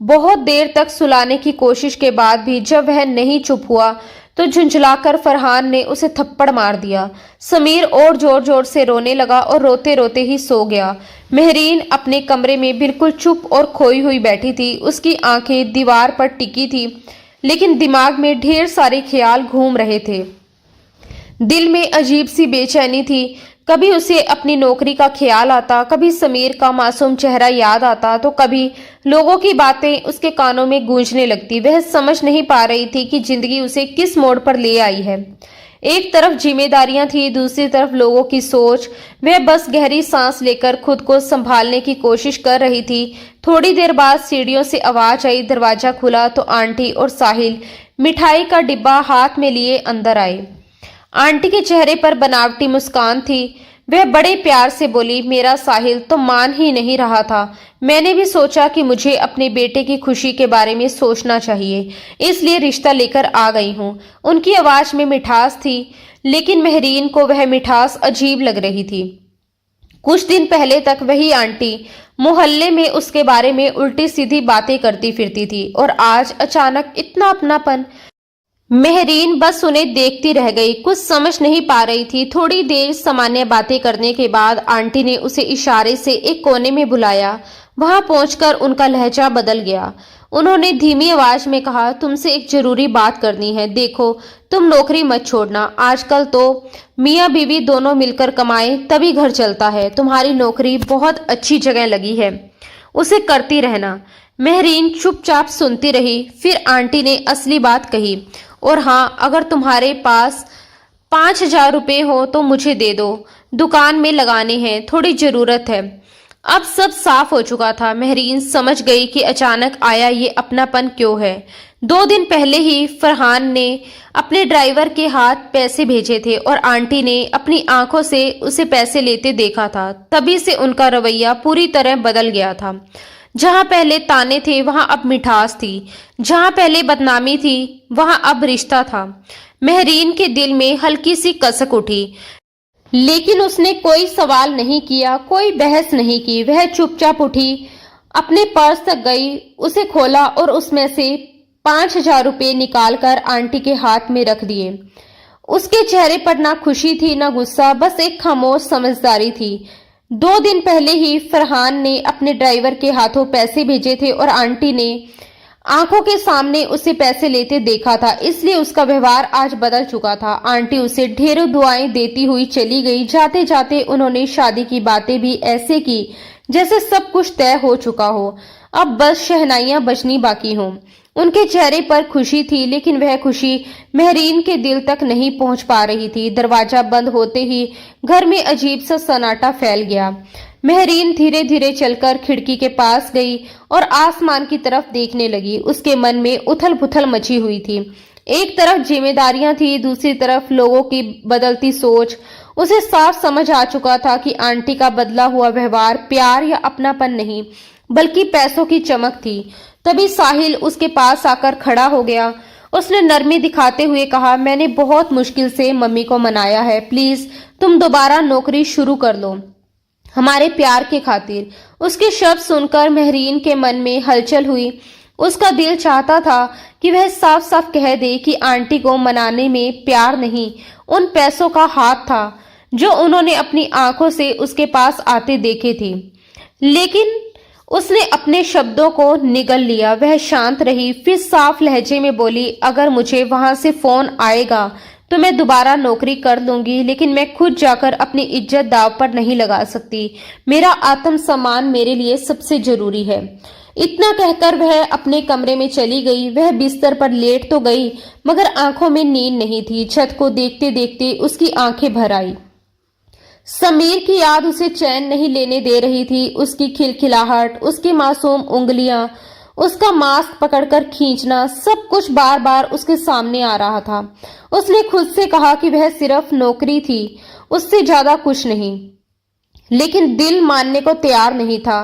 बहुत देर तक सुलाने की कोशिश के बाद भी जब वह नहीं चुप हुआ तो झुंझलाकर फरहान ने उसे थप्पड़ मार दिया। समीर और जोर जोर से रोने लगा और रोते रोते ही सो गया। मेहरीन अपने कमरे में बिल्कुल चुप और खोई हुई बैठी थी। उसकी आंखें दीवार पर टिकी थी लेकिन दिमाग में ढेर सारे ख्याल घूम रहे थे। दिल में अजीब सी बेचैनी थी। कभी उसे अपनी नौकरी का ख्याल आता, कभी समीर का मासूम चेहरा याद आता, तो कभी लोगों की बातें उसके कानों में गूंजने लगती। वह समझ नहीं पा रही थी कि जिंदगी उसे किस मोड़ पर ले आई है। एक तरफ जिम्मेदारियां थी, दूसरी तरफ लोगों की सोच। वह बस गहरी सांस लेकर खुद को संभालने की कोशिश कर रही थी। थोड़ी देर बाद सीढ़ियों से आवाज आई। दरवाजा खुला तो आंटी और साहिल मिठाई का डिब्बा हाथ में लिए अंदर आए। आंटी के चेहरे पर बनावटी मुस्कान थी। वह बड़े प्यार से बोली, मेरा साहिल तो मान ही नहीं रहा था। मैंने भी सोचा कि मुझे अपने बेटे की खुशी के बारे में सोचना चाहिए, इसलिए रिश्ता लेकर आ गई हूँ। उनकी आवाज में मिठास थी लेकिन मेहरीन को वह मिठास अजीब लग रही थी। कुछ दिन पहले तक वही आंटी मोहल्ले में उसके बारे में उल्टी सीधी बातें करती फिरती थी और आज अचानक इतना अपनापन। मेहरीन बस उन्हें देखती रह गई, कुछ समझ नहीं पा रही थी। थोड़ी देर सामान्य बातें करने के बाद आंटी ने उसे इशारे से एक कोने में बुलाया। वहां पहुंचकर उनका लहजा बदल गया। उन्होंने धीमी आवाज में कहा, तुमसे एक जरूरी बात करनी है। देखो, तुम नौकरी मत छोड़ना। आजकल तो मियाँ बीवी दोनों मिलकर कमाए तभी घर चलता है। तुम्हारी नौकरी बहुत अच्छी जगह लगी है, उसे करती रहना। मेहरीन चुपचाप सुनती रही। फिर आंटी ने असली बात कही, और हाँ, अगर तुम्हारे पास 5,000 रुपए हो तो मुझे दे दो, दुकान में लगाने हैं, थोड़ी जरूरत है। अब सब साफ हो चुका था। मेहरीन समझ गई कि अचानक आया ये अपनापन क्यों है। 2 दिन पहले ही फरहान ने अपने ड्राइवर के हाथ पैसे भेजे थे और आंटी ने अपनी आंखों से उसे पैसे लेते देखा था। तभी से उनका रवैया पूरी तरह बदल गया था। जहां पहले ताने थे वहां अब मिठास थी, जहां पहले बदनामी थी वहां अब रिश्ता था। मेहरीन के दिल में हल्की सी कसक उठी, लेकिन उसने कोई सवाल नहीं किया, कोई बहस नहीं की। वह चुपचाप उठी, अपने पर्स तक गई, उसे खोला और उसमें से 5,000 रुपए निकालकर आंटी के हाथ में रख दिए। उसके चेहरे पर ना खुशी थी ना गुस्सा, बस एक खामोश समझदारी थी। 2 दिन पहले ही फरहान ने अपने ड्राइवर के हाथों पैसे भेजे थे और आंटी ने आंखों के सामने उसे पैसे लेते देखा था, इसलिए उसका व्यवहार आज बदल चुका था। आंटी उसे ढेरों दुआएं देती हुई चली गई। जाते जाते उन्होंने शादी की बातें भी ऐसे की जैसे सब कुछ तय हो चुका हो, अब बस शहनाइयां बजनी बाकी हों। उनके चेहरे पर खुशी थी लेकिन वह खुशी मेहरीन के दिल तक नहीं पहुंच पा रही थी। दरवाजा बंद होते ही घर में अजीब सा सन्नाटा फैल गया। मेहरीन धीरे धीरे चलकर खिड़की के पास गई और आसमान की तरफ देखने लगी। उसके मन में उथल पुथल मची हुई थी। एक तरफ जिम्मेदारियां थी, दूसरी तरफ लोगों की बदलती सोच। उसे साफ समझ आ चुका था कि आंटी का बदला हुआ व्यवहार प्यार या अपनापन नहीं, बल्कि पैसों की चमक थी। तभी साहिल उसके पास आकर खड़ा हो गया। उसने नरमी दिखाते हुए कहा, मैंने बहुत मुश्किल से मम्मी को मनाया है, प्लीज तुम दोबारा नौकरी शुरू कर लो हमारे प्यार के खातिर। उसके शब्द सुनकर मेहरीन के मन में हलचल हुई। उसका दिल चाहता था कि वह साफ साफ कह दे कि आंटी को मनाने में प्यार नहीं, उन पैसों का हाथ था जो उन्होंने अपनी आंखों से उसके पास आते देखे थे। लेकिन उसने अपने शब्दों को निगल लिया। वह शांत रही, फिर साफ लहजे में बोली, अगर मुझे वहां से फोन आएगा तो मैं दोबारा नौकरी कर लूंगी, लेकिन मैं खुद जाकर अपनी इज्जत दांव पर नहीं लगा सकती। मेरा आत्मसम्मान मेरे लिए सबसे जरूरी है। इतना कहकर वह अपने कमरे में चली गई। वह बिस्तर पर लेट तो गई, मगर आंखों में नींद नहीं थी। छत को देखते देखते उसकी आंखें भर आई। समीर की याद उसे चैन नहीं लेने दे रही थी। उसकी खिलखिलाहट, उसकी मासूम उंगलियां, उसका मास्क पकड़कर खींचना, सब कुछ बार बार उसके सामने आ रहा था। उसने खुद से कहा कि वह सिर्फ नौकरी थी, उससे ज्यादा कुछ नहीं, लेकिन दिल मानने को तैयार नहीं था।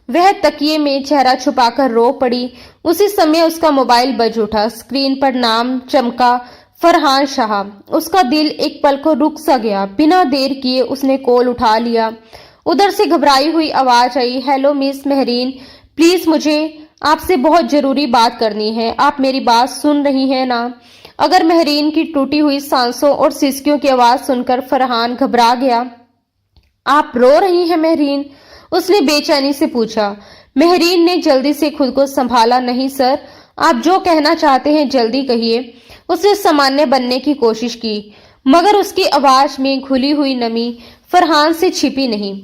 वह तकिए में चेहरा छुपाकर रो पड़ी। उसी समय उसका मोबाइल बज उठा। स्क्रीन पर नाम चमका, फरहान शाह। उसका दिल एक पल को रुक सा गया। बिना देर किए उसने कॉल उठा लिया। उधर से घबराई हुई आवाज आई, हेलो मिस मेहरीन, प्लीज मुझे आपसे बहुत जरूरी बात करनी है। आप मेरी बात सुन रही हैं ना? अगर मेहरीन की टूटी हुई सांसों और सिसकियों की आवाज सुनकर फरहान घबरा गया। आप रो रही हैं मेहरीन? उसने बेचैनी से पूछा। मेहरीन ने जल्दी से खुद को संभाला, नहीं सर, आप जो कहना चाहते हैं जल्दी कहिए। उसने सामान्य बनने की कोशिश की, मगर उसकी आवाज में घुली हुई नमी फरहान से छिपी नहीं।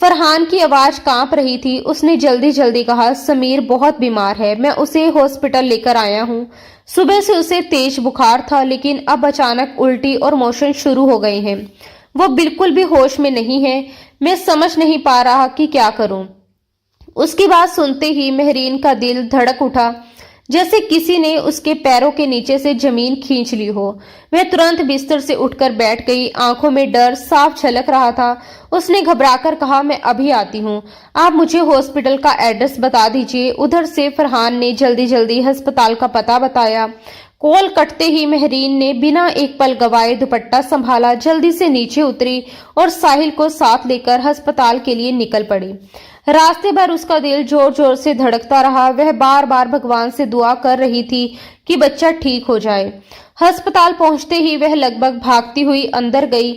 फरहान की आवाज कांप रही थी। उसने जल्दी जल्दी कहा, समीर बहुत बीमार है, मैं उसे हॉस्पिटल लेकर आया हूँ। सुबह से उसे तेज बुखार था, लेकिन अब अचानक उल्टी और मोशन शुरू हो गए हैं। वो बिल्कुल भी होश में नहीं है। मैं समझ नहीं पा रहा कि क्या करूं। उसकी बात सुनते ही मेहरीन का दिल धड़क उठा, जैसे किसी ने उसके पैरों के नीचे से जमीन खींच ली हो। वह तुरंत बिस्तर से उठकर बैठ गई। आंखों में डर साफ झलक रहा था। उसने घबराकर कहा, मैं अभी आती हूँ, आप मुझे हॉस्पिटल का एड्रेस बता दीजिए। उधर से फरहान ने जल्दी जल्दी अस्पताल का पता बताया। कॉल कटते ही मेहरीन ने बिना एक पल गवाए दुपट्टा संभाला, जल्दी से नीचे उतरी और साहिल को साथ लेकर अस्पताल के लिए निकल पड़ी। रास्ते भर उसका दिल जोर जोर से धड़कता रहा। वह बार बार भगवान से दुआ कर रही थी कि बच्चा ठीक हो जाए। अस्पताल पहुंचते ही वह लगभग भागती हुई अंदर गई।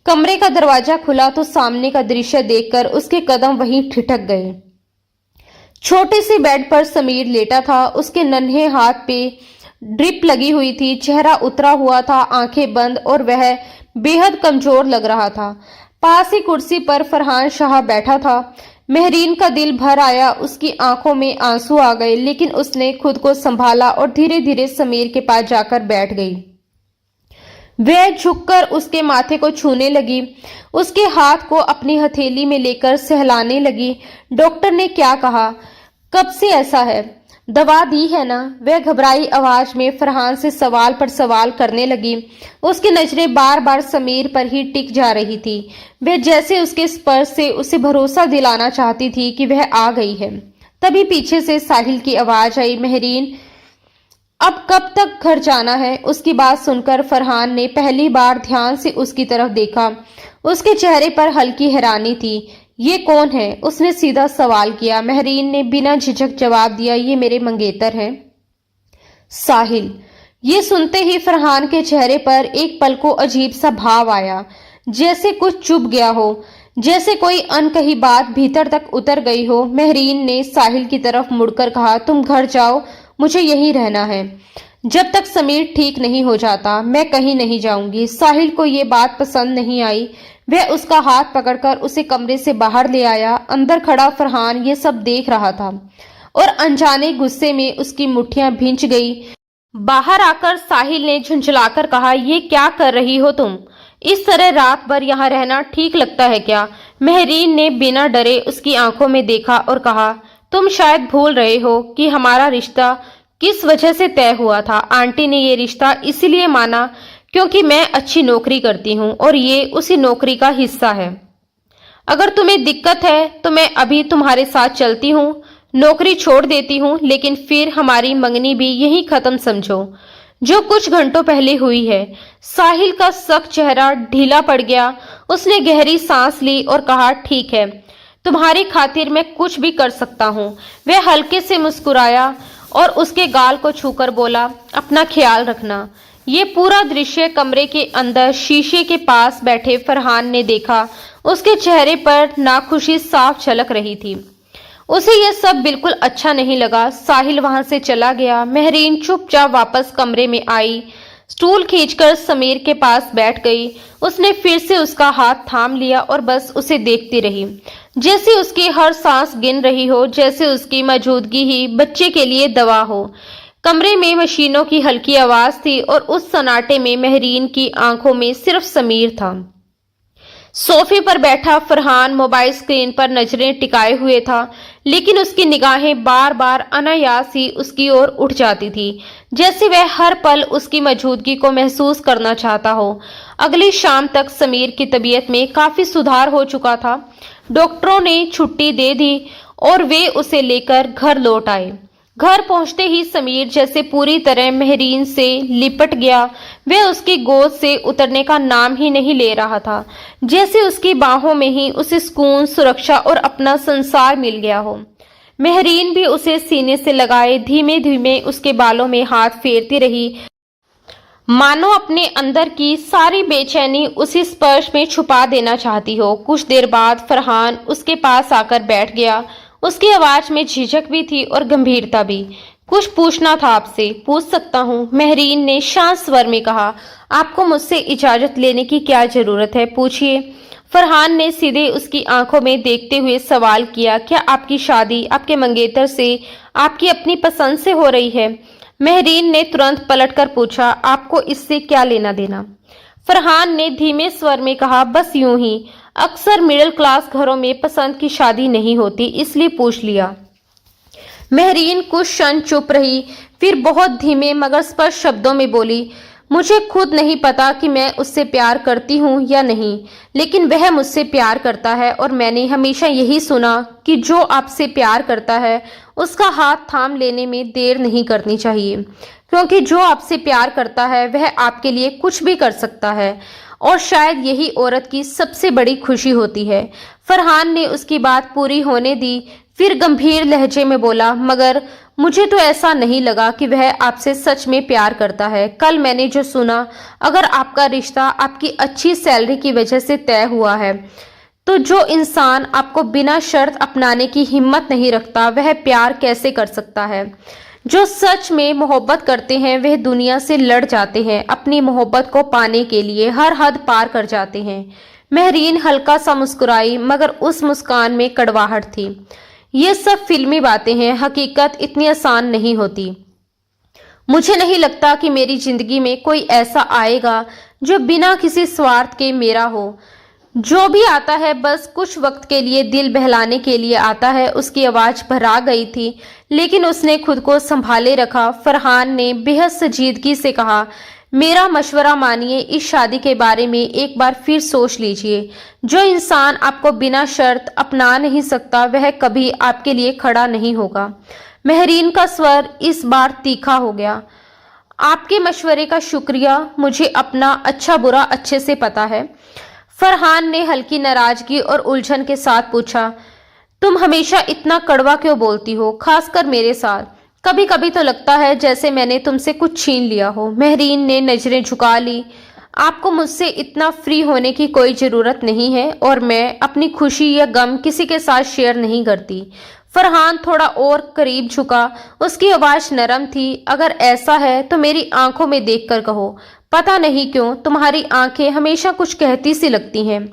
कमरे का दरवाजा खुला तो सामने का दृश्य देखकर उसके कदम वहीं ठिठक गए। छोटे से बेड पर समीर लेटा था। उसके नन्हे हाथ पे ड्रिप लगी हुई थी, चेहरा उतरा हुआ था, आंखें बंद, और वह बेहद कमजोर लग रहा था। पास ही कुर्सी पर फरहान शाह बैठा था। मेहरीन का दिल भर आया, उसकी आंखों में आंसू आ गए, लेकिन उसने खुद को संभाला और धीरे धीरे समीर के पास जाकर बैठ गई। वह झुककर उसके माथे को छूने लगी, उसके हाथ को अपनी हथेली में लेकर सहलाने लगी। डॉक्टर ने क्या कहा? कब से ऐसा है? दवा दी है ना? वह घबराई आवाज में फरहान से सवाल पर सवाल करने लगी। उसकी नजरें बार बार समीर पर ही टिक जा रही थी। वह जैसे उसके स्पर्श से उसे भरोसा दिलाना चाहती थी कि वह आ गई है। तभी पीछे से साहिल की आवाज आई, मेहरीन, अब कब तक घर जाना है? उसकी बात सुनकर फरहान ने पहली बार ध्यान से उसकी तरफ देखा। उसके चेहरे पर हल्की हैरानी थी। ये कौन है? उसने सीधा सवाल किया। मेहरीन ने बिना झिझक जवाब दिया, ये मेरे मंगेतर हैं, साहिल। ये सुनते ही फरहान के चेहरे पर एक पल को अजीब सा भाव आया, जैसे कुछ चुभ गया हो, जैसे कोई अनकही बात भीतर तक उतर गई हो। मेहरीन ने साहिल की तरफ मुड़कर कहा, तुम घर जाओ, मुझे यहीं रहना है। जब तक समीर ठीक नहीं हो जाता मैं कहीं नहीं जाऊंगी। साहिल को ये बात पसंद नहीं आई। वह उसका हाथ पकड़कर उसे कमरे से बाहर ले आया। अंदर खड़ा फरहान ये सब देख रहा था और अनजाने गुस्से में उसकी मुट्ठियां भींच गई। बाहर आकर साहिल ने झुंझलाकर कहा, ये क्या कर रही हो तुम? इस तरह रात भर यहाँ रहना ठीक लगता है क्या? मेहरीन ने बिना डरे उसकी आंखों में देखा और कहा, तुम शायद भूल रहे हो कि हमारा रिश्ता किस वजह से तय हुआ था। आंटी ने ये रिश्ता इसलिए माना क्योंकि मैं अच्छी नौकरी करती हूँ और ये उसी नौकरी का हिस्सा है। अगर तुम्हें दिक्कत है तो मैं अभी तुम्हारे साथ चलती हूँ, नौकरी छोड़ देती हूँ, लेकिन फिर हमारी मंगनी भी यहीं खत्म समझो, जो कुछ घंटों पहले हुई है। साहिल का सख्त चेहरा ढीला पड़ गया। उसने गहरी सांस ली और कहा, ठीक है, तुम्हारी खातिर मैं कुछ भी कर सकता हूँ। वह हल्के से मुस्कुराया और उसके गाल को छूकर बोला, अपना ख्याल रखना। ये पूरा दृश्य कमरे के अंदर शीशे के पास बैठे फरहान ने देखा। उसके चेहरे पर नाखुशी साफ झलक रही थी। उसे यह सब बिल्कुल अच्छा नहीं लगा। साहिल वहां से चला गया। मेहरीन चुपचाप वापस कमरे में आई, स्टूल खींचकर समीर के पास बैठ गई। उसने फिर से उसका हाथ थाम लिया और बस उसे देखती रही, जैसे उसकी हर सांस गिन रही हो, जैसे उसकी मौजूदगी ही बच्चे के लिए दवा हो। कमरे में मशीनों की हल्की आवाज थी और उस सन्नाटे में मेहरीन की आंखों में सिर्फ समीर था। सोफे पर बैठा फरहान मोबाइल स्क्रीन पर नजरें टिकाए हुए था, लेकिन उसकी निगाहें बार बार अनायास ही उसकी ओर उठ जाती थी, जैसे वह हर पल उसकी मौजूदगी को महसूस करना चाहता हो। अगली शाम तक समीर की तबीयत में काफी सुधार हो चुका था। डॉक्टरों ने छुट्टी दे दी और वे उसे लेकर घर लौट आए। घर पहुंचते ही समीर जैसे पूरी तरह मेहरीन से लिपट गया। वह उसकी गोद से उतरने का नाम ही नहीं ले रहा था, जैसे उसकी बाहों में ही उसे सुकून, सुरक्षा और अपना संसार मिल गया हो। मेहरीन भी उसे सीने से लगाए धीमे धीमे उसके बालों में हाथ फेरती रही, मानो अपने अंदर की सारी बेचैनी उसी स्पर्श में छुपा देना चाहती हो। कुछ देर बाद फरहान उसके पास आकर बैठ गया। उसकी आवाज में झिझक भी थी और गंभीरता भी। कुछ पूछना था आपसे। पूछ सकता हूँ, मेहरीन ने शांत स्वर में कहा। आपको मुझसे इजाजत लेने की क्या जरूरत है, पूछिए। फरहान ने सीधे उसकी आंखों में देखते हुए सवाल किया, क्या आपकी शादी आपके मंगेतर से आपकी अपनी पसंद से हो रही है? मेहरीन ने तुरंत पलटकर पूछा, आपको इससे क्या लेना देना? फरहान ने धीमे स्वर में कहा, बस यूं ही, अक्सर मिडिल क्लास घरों में पसंद की शादी नहीं होती, इसलिए पूछ लिया। मेहरीन कुछ क्षण चुप रही, फिर बहुत धीमे मगर स्पष्ट शब्दों में बोली, मुझे खुद नहीं पता कि मैं उससे प्यार करती हूँ या नहीं, लेकिन वह मुझसे प्यार करता है और मैंने हमेशा यही सुना कि जो आपसे प्यार करता है उसका हाथ थाम लेने में देर नहीं करनी चाहिए, क्योंकि जो आपसे प्यार करता है वह आपके लिए कुछ भी कर सकता है और शायद यही औरत की सबसे बड़ी खुशी होती है। फरहान ने उसकी बात पूरी होने दी, फिर गंभीर लहजे में बोला, मगर मुझे तो ऐसा नहीं लगा कि वह आपसे सच में प्यार करता है। कल मैंने जो सुना, अगर आपका रिश्ता आपकी अच्छी सैलरी की वजह से तय हुआ है, तो जो इंसान आपको बिना शर्त अपनाने की हिम्मत नहीं रखता, वह प्यार कैसे कर सकता है? जो सच में मोहब्बत करते हैं वह दुनिया से लड़ जाते हैं, अपनी मोहब्बत को पाने के लिए हर हद पार कर जाते हैं। मेहरीन हल्का सा मुस्कुराई, मगर उस मुस्कान में कड़वाहट थी। ये सब फिल्मी बातें हैं, हकीकत इतनी आसान नहीं होती। मुझे नहीं लगता कि मेरी जिंदगी में कोई ऐसा आएगा जो बिना किसी स्वार्थ के मेरा हो। जो भी आता है बस कुछ वक्त के लिए दिल बहलाने के लिए आता है। उसकी आवाज भरा गई थी, लेकिन उसने खुद को संभाले रखा। फरहान ने बेहद संजीदगी से कहा, मेरा मशवरा मानिए, इस शादी के बारे में एक बार फिर सोच लीजिए। जो इंसान आपको बिना शर्त अपना नहीं सकता वह कभी आपके लिए खड़ा नहीं होगा। मेहरीन का स्वर इस बार तीखा हो गया। आपके मशवरे का शुक्रिया, मुझे अपना अच्छा बुरा अच्छे से पता है। फरहान ने हल्की नाराजगी और उलझन के साथ पूछा, तुम हमेशा इतना कड़वा क्यों बोलती हो, खासकर मेरे साथ? कभी कभी तो लगता है जैसे मैंने तुमसे कुछ छीन लिया हो। मेहरीन ने नजरें झुका ली। आपको मुझसे इतना फ्री होने की कोई जरूरत नहीं है और मैं अपनी खुशी या गम किसी के साथ शेयर नहीं करती। फरहान थोड़ा और करीब झुका। उसकी आवाज नरम थी, अगर ऐसा है तो मेरी आंखों में देखकर कहो। पता नहीं क्यों तुम्हारी आंखें हमेशा कुछ कहती सी लगती हैं।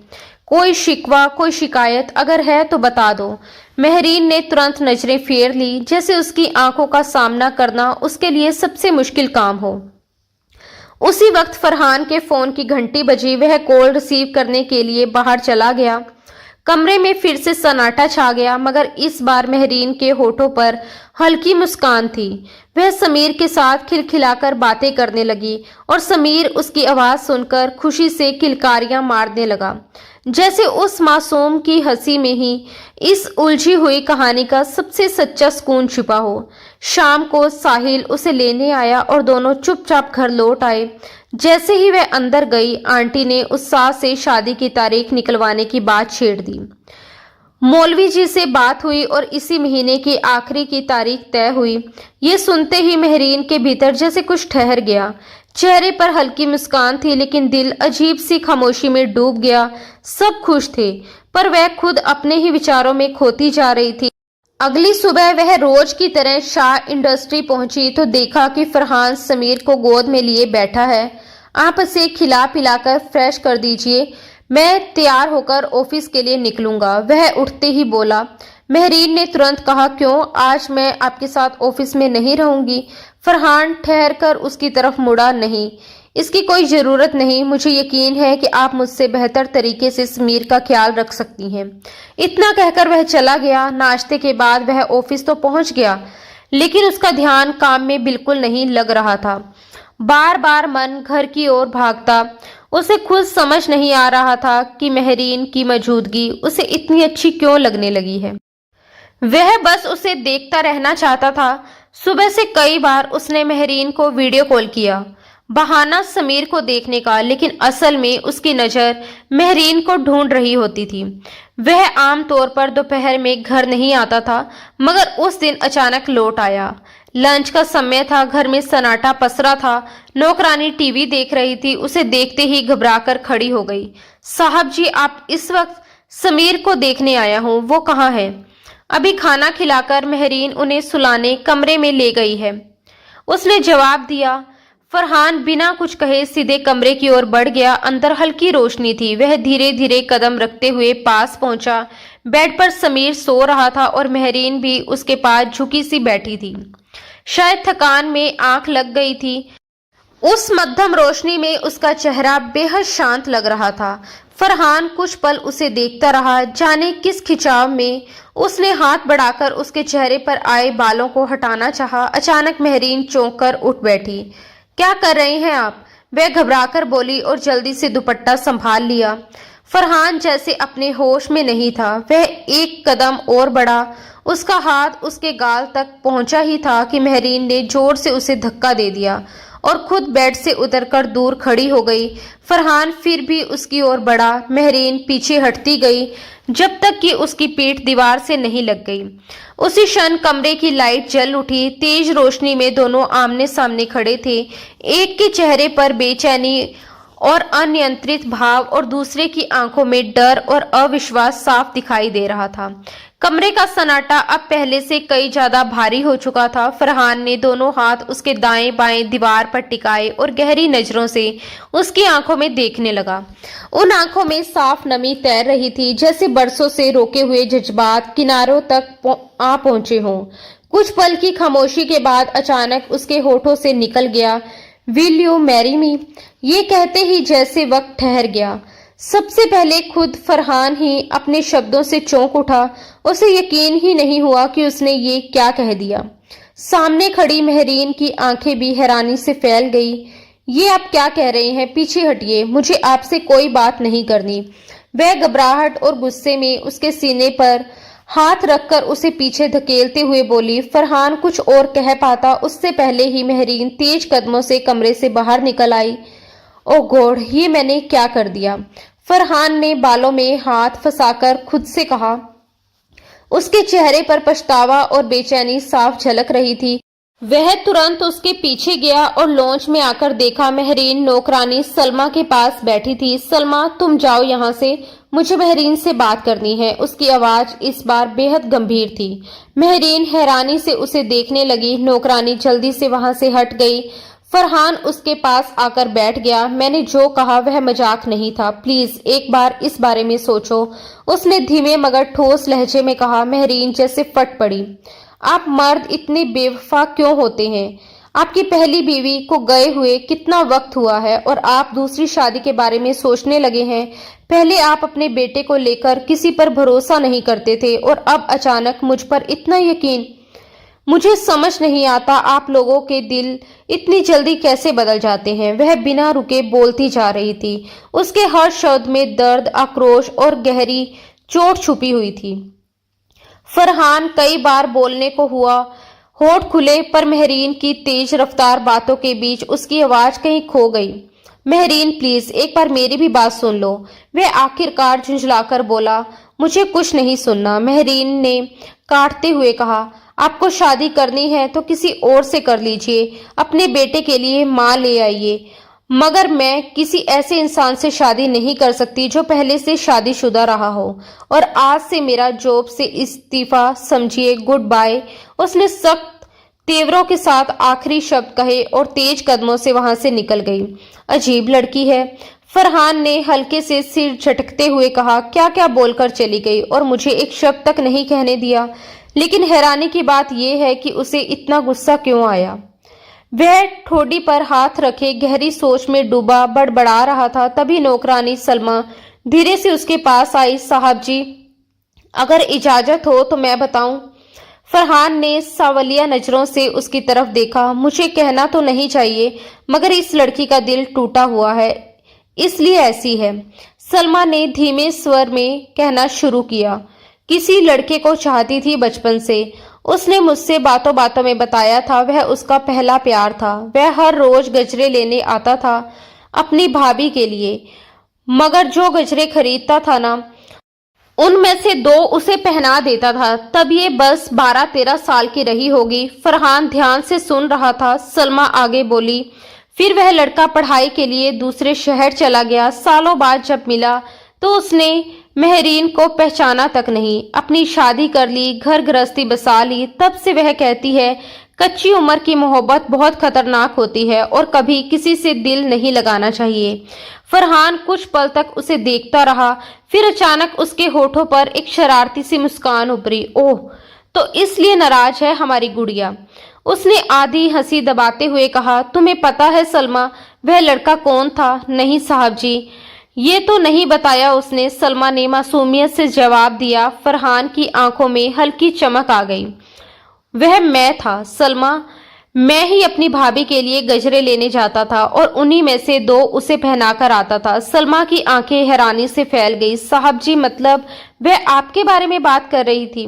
कोई शिकवा, कोई शिकायत अगर है तो बता दो। मेहरीन ने तुरंत नजरें फेर ली, जैसे उसकी आंखों का सामना करना उसके लिए सबसे मुश्किल काम हो। उसी वक्त फरहान के फोन की घंटी बजी। वह कॉल रिसीव करने के लिए बाहर चला गया। कमरे में फिर से सन्नाटा छा गया, मगर इस बार महरीन के होठों पर हल्की मुस्कान थी। वह समीर के साथ खिलखिलाकर बातें करने लगी और समीर उसकी आवाज सुनकर खुशी से किलकारियां मारने लगा, जैसे उस मासूम की हंसी में ही इस उलझी हुई कहानी का सबसे सच्चा सुकून छिपा हो। शाम को साहिल उसे लेने आया और दोनों चुपचाप घर लौट आए। जैसे ही वह अंदर गई, आंटी ने उत्साह से शादी की तारीख निकलवाने की बात छेड़ दी। मौलवी जी से बात हुई और इसी महीने की आखिरी की तारीख तय हुई। ये सुनते ही महरीन के भीतर जैसे कुछ ठहर गया। चेहरे पर हल्की मुस्कान थी, लेकिन दिल अजीब सी खामोशी में डूब गया। सब खुश थे, पर वह खुद अपने ही विचारों में खोती जा रही थी। अगली सुबह वह रोज की तरह शाह इंडस्ट्री पहुंची तो देखा कि फरहान समीर को गोद में लिए बैठा है। आप इसे खिला पिलाकर फ्रेश कर दीजिए, मैं तैयार होकर ऑफिस के लिए निकलूंगा। वह उठते ही बोला। महरीन ने तुरंत कहा, क्यों, आज मैं आपके साथ ऑफिस में नहीं रहूंगी। फरहान ठहर कर उसकी तरफ मुड़ा। नहीं, इसकी कोई जरूरत नहीं, मुझे यकीन है कि आप मुझसे बेहतर तरीके से समीर का ख्याल रख सकती हैं। इतना कहकर वह चला गया। नाश्ते के बाद वह ऑफिस तो पहुंच गया, लेकिन उसका ध्यान काम में बिल्कुल नहीं लग रहा था। बार बार मन घर की ओर भागता। उसे खुद समझ नहीं आ रहा था कि महरीन की मौजूदगी उसे इतनी अच्छी क्यों लगने लगी है। वह बस उसे देखता रहना चाहता था। सुबह से कई बार उसने महरीन को वीडियो कॉल किया, बहाना समीर को देखने का, लेकिन असल में उसकी नजर महरीन को ढूंढ रही होती थी। वह आमतौर पर दोपहर में घर नहीं आता था, मगर उस दिन अचानक लौट आया। लंच का समय था, घर में सन्नाटा पसरा था। नौकरानी टीवी देख रही थी। उसे देखते ही घबराकर खड़ी हो गई। साहब जी, आप इस वक्त? समीर को देखने आया हूँ, वो कहाँ है? अभी खाना खिलाकर महरीन उन्हें सुलाने कमरे में ले गई है, उसने जवाब दिया। फरहान बिना कुछ कहे सीधे कमरे की ओर बढ़ गया। अंदर हल्की रोशनी थी। वह धीरे धीरे कदम रखते हुए पास पहुंचा। बेड पर समीर सो रहा था और महरीन भी उसके पास झुकी सी बैठी थी। शायद थकान में आंख लग गई थी। उस मध्यम रोशनी में उसका चेहरा बेहद शांत लग रहा था। फरहान कुछ पल उसे देखता रहा, जाने किस खिंचाव में उसने हाथ बढ़ाकर उसके चेहरे पर आए बालों को हटाना चाहा। अचानक महरीन चौंक कर उठ बैठी। क्या कर रही हैं आप? वह घबराकर बोली और जल्दी से दुपट्टा संभाल लिया। फरहान जैसे अपने होश में नहीं था। वह एक कदम और बढ़ा। उसका हाथ उसके गाल तक पहुंचा ही था कि महरीन ने जोर से उसे धक्का दे दिया और खुद बेड से उतरकर दूर खड़ी हो गई। फरहान फिर भी उसकी ओर बढ़ा। महरीन पीछे हटती गई जब तक कि उसकी पीठ दीवार से नहीं लग गई। उसी क्षण कमरे की लाइट जल उठी। तेज रोशनी में दोनों आमने सामने खड़े थे। एक के चेहरे पर बेचैनी और अनियंत्रित भाव और दूसरे की आंखों में डर और अविश्वास साफ दिखाई दे रहा था। कमरे का सन्नाटा अब पहले से कई ज्यादा भारी हो चुका था। फरहान ने दोनों हाथ उसके दाएं बाएं दीवार पर टिकाए और गहरी नजरों से उसकी आंखों में देखने लगा। उन आंखों में साफ नमी तैर रही थी, जैसे बरसों से रोके हुए जज्बात किनारों तक आ पहुंचे हों। कुछ पल की खामोशी के बाद अचानक उसके होठों से निकल गया, विल यू मैरी मी? ये कहते ही जैसे वक्त ठहर गया। सबसे पहले खुद फरहान ही अपने शब्दों से चौंक उठा। उसे यकीन ही नहीं हुआ कि उसने ये क्या कह दिया। सामने खड़ी महरीन की आंखें भी हैरानी से फैल गई। ये आप क्या कह रहे हैं? पीछे हटिए, मुझे आपसे कोई बात नहीं करनी। वह घबराहट और गुस्से में उसके सीने पर हाथ रखकर उसे पीछे धकेलते हुए बोली। फरहान कुछ और कह पाता उससे पहले ही महरीन तेज कदमों से कमरे से बाहर निकल आई। ओ गॉड, ये मैंने क्या कर दिया? फरहान ने बालों में हाथ फंसाकर खुद से कहा। उसके चेहरे पर पछतावा और बेचैनी साफ झलक रही थी। वह तुरंत उसके पीछे गया और लॉन्च में आकर देखा महरीन नौकरानी सलमा के पास बैठी थी। सलमा, तुम जाओ यहाँ से, मुझे महरीन से बात करनी है। उसकी आवाज इस बार बेहद गंभीर थी। महरीन हैरानी से उसे देखने लगी। नौकरानी जल्दी से वहां से हट गई। फरहान उसके पास आकर बैठ गया। मैंने जो कहा वह मजाक नहीं था, प्लीज एक बार इस बारे में सोचो, उसने धीमे मगर ठोस लहजे में कहा। महरीन जैसे फट पड़ी। आप मर्द इतने बेवफा क्यों होते हैं? आपकी पहली बीवी को गए हुए कितना वक्त हुआ है और आप दूसरी शादी के बारे में सोचने लगे हैं। पहले आप अपने बेटे को लेकर किसी पर भरोसा नहीं करते थे और अब अचानक मुझ पर इतना यकीन। मुझे समझ नहीं आता आप लोगों के दिल इतनी जल्दी कैसे बदल जाते हैं। वह बिना रुके बोलती जा रही थी। उसके हर शब्द में दर्द, आक्रोश और गहरी चोट छुपी हुई थी। फरहान कई बार बोलने को हुआ, होठ खुले, पर महरीन की तेज रफ्तार बातों के बीच उसकी आवाज कहीं खो गई। महरीन प्लीज एक बार मेरी भी बात सुन लो। वह आखिरकार झुंझलाकर बोला, मुझे कुछ नहीं सुनना। महरीन ने काटते हुए कहा, आपको शादी करनी है तो किसी और से कर लीजिए, अपने बेटे के लिए माँ ले आइए, मगर मैं किसी ऐसे इंसान से शादी नहीं कर सकती जो पहले से शादीशुदा रहा हो। और आज से मेरा जॉब से इस्तीफा समझिए, गुड बाय। उसने सख्त तेवरों के साथ आखिरी शब्द कहे और तेज कदमों से वहां से निकल गई। अजीब लड़की है, फरहान ने हल्के से सिर झटकते हुए कहा। क्या क्या बोलकर चली गई और मुझे एक शब्द तक नहीं कहने दिया। लेकिन हैरानी की बात यह है कि उसे इतना गुस्सा क्यों आया। वह ठोडी पर हाथ रखे गहरी सोच में डूबा बड़बड़ा रहा था। तभी नौकरानी सलमा धीरे से उसके पास आई। साहब जी, अगर इजाजत हो तो मैं बताऊं। फरहान ने सावलिया नजरों से उसकी तरफ देखा। मुझे कहना तो नहीं चाहिए, मगर इस लड़की का दिल टूटा हुआ है, इसलिए ऐसी है। सलमा ने धीमे स्वर में कहना शुरू किया। किसी लड़के को चाहती थी बचपन से। उसने मुझसे बातों बातों में बताया था वह उसका पहला प्यार था। वह हर रोज गजरे लेने आता था अपनी भाभी के लिए, मगर जो गजरे खरीदता था ना, उनमें से 2 उसे पहना देता था। तब ये बस 12-13 साल की रही होगी। फरहान ध्यान से सुन रहा था। सलमा आगे बोली, फिर वह लड़का पढ़ाई के लिए दूसरे शहर चला गया। सालों बाद जब मिला तो उसने महरीन को पहचाना तक नहीं। अपनी शादी कर ली, घर गृहस्थी बसा ली। तब से वह कहती है कच्ची उम्र की मोहब्बत बहुत खतरनाक होती है और कभी किसी से दिल नहीं लगाना चाहिए। फरहान कुछ पल तक उसे देखता रहा, फिर अचानक उसके होठों पर एक शरारती सी मुस्कान उभरी। ओह, तो इसलिए नाराज है हमारी गुड़िया। उसने आधी हंसी दबाते हुए कहा, तुम्हें पता है सलमा वह लड़का कौन था? नहीं साहब जी, ये तो नहीं बताया उसने। सलमा ने मासूमियत से जवाब दिया। फरहान की आंखों में हल्की चमक आ गई। वह मैं था सलमा, मैं ही अपनी भाभी के लिए गजरे लेने जाता था और उन्हीं में से 2 उसे पहनाकर आता था। सलमा की आंखें हैरानी से फैल गई। साहब जी, मतलब वह आपके बारे में बात कर रही थी?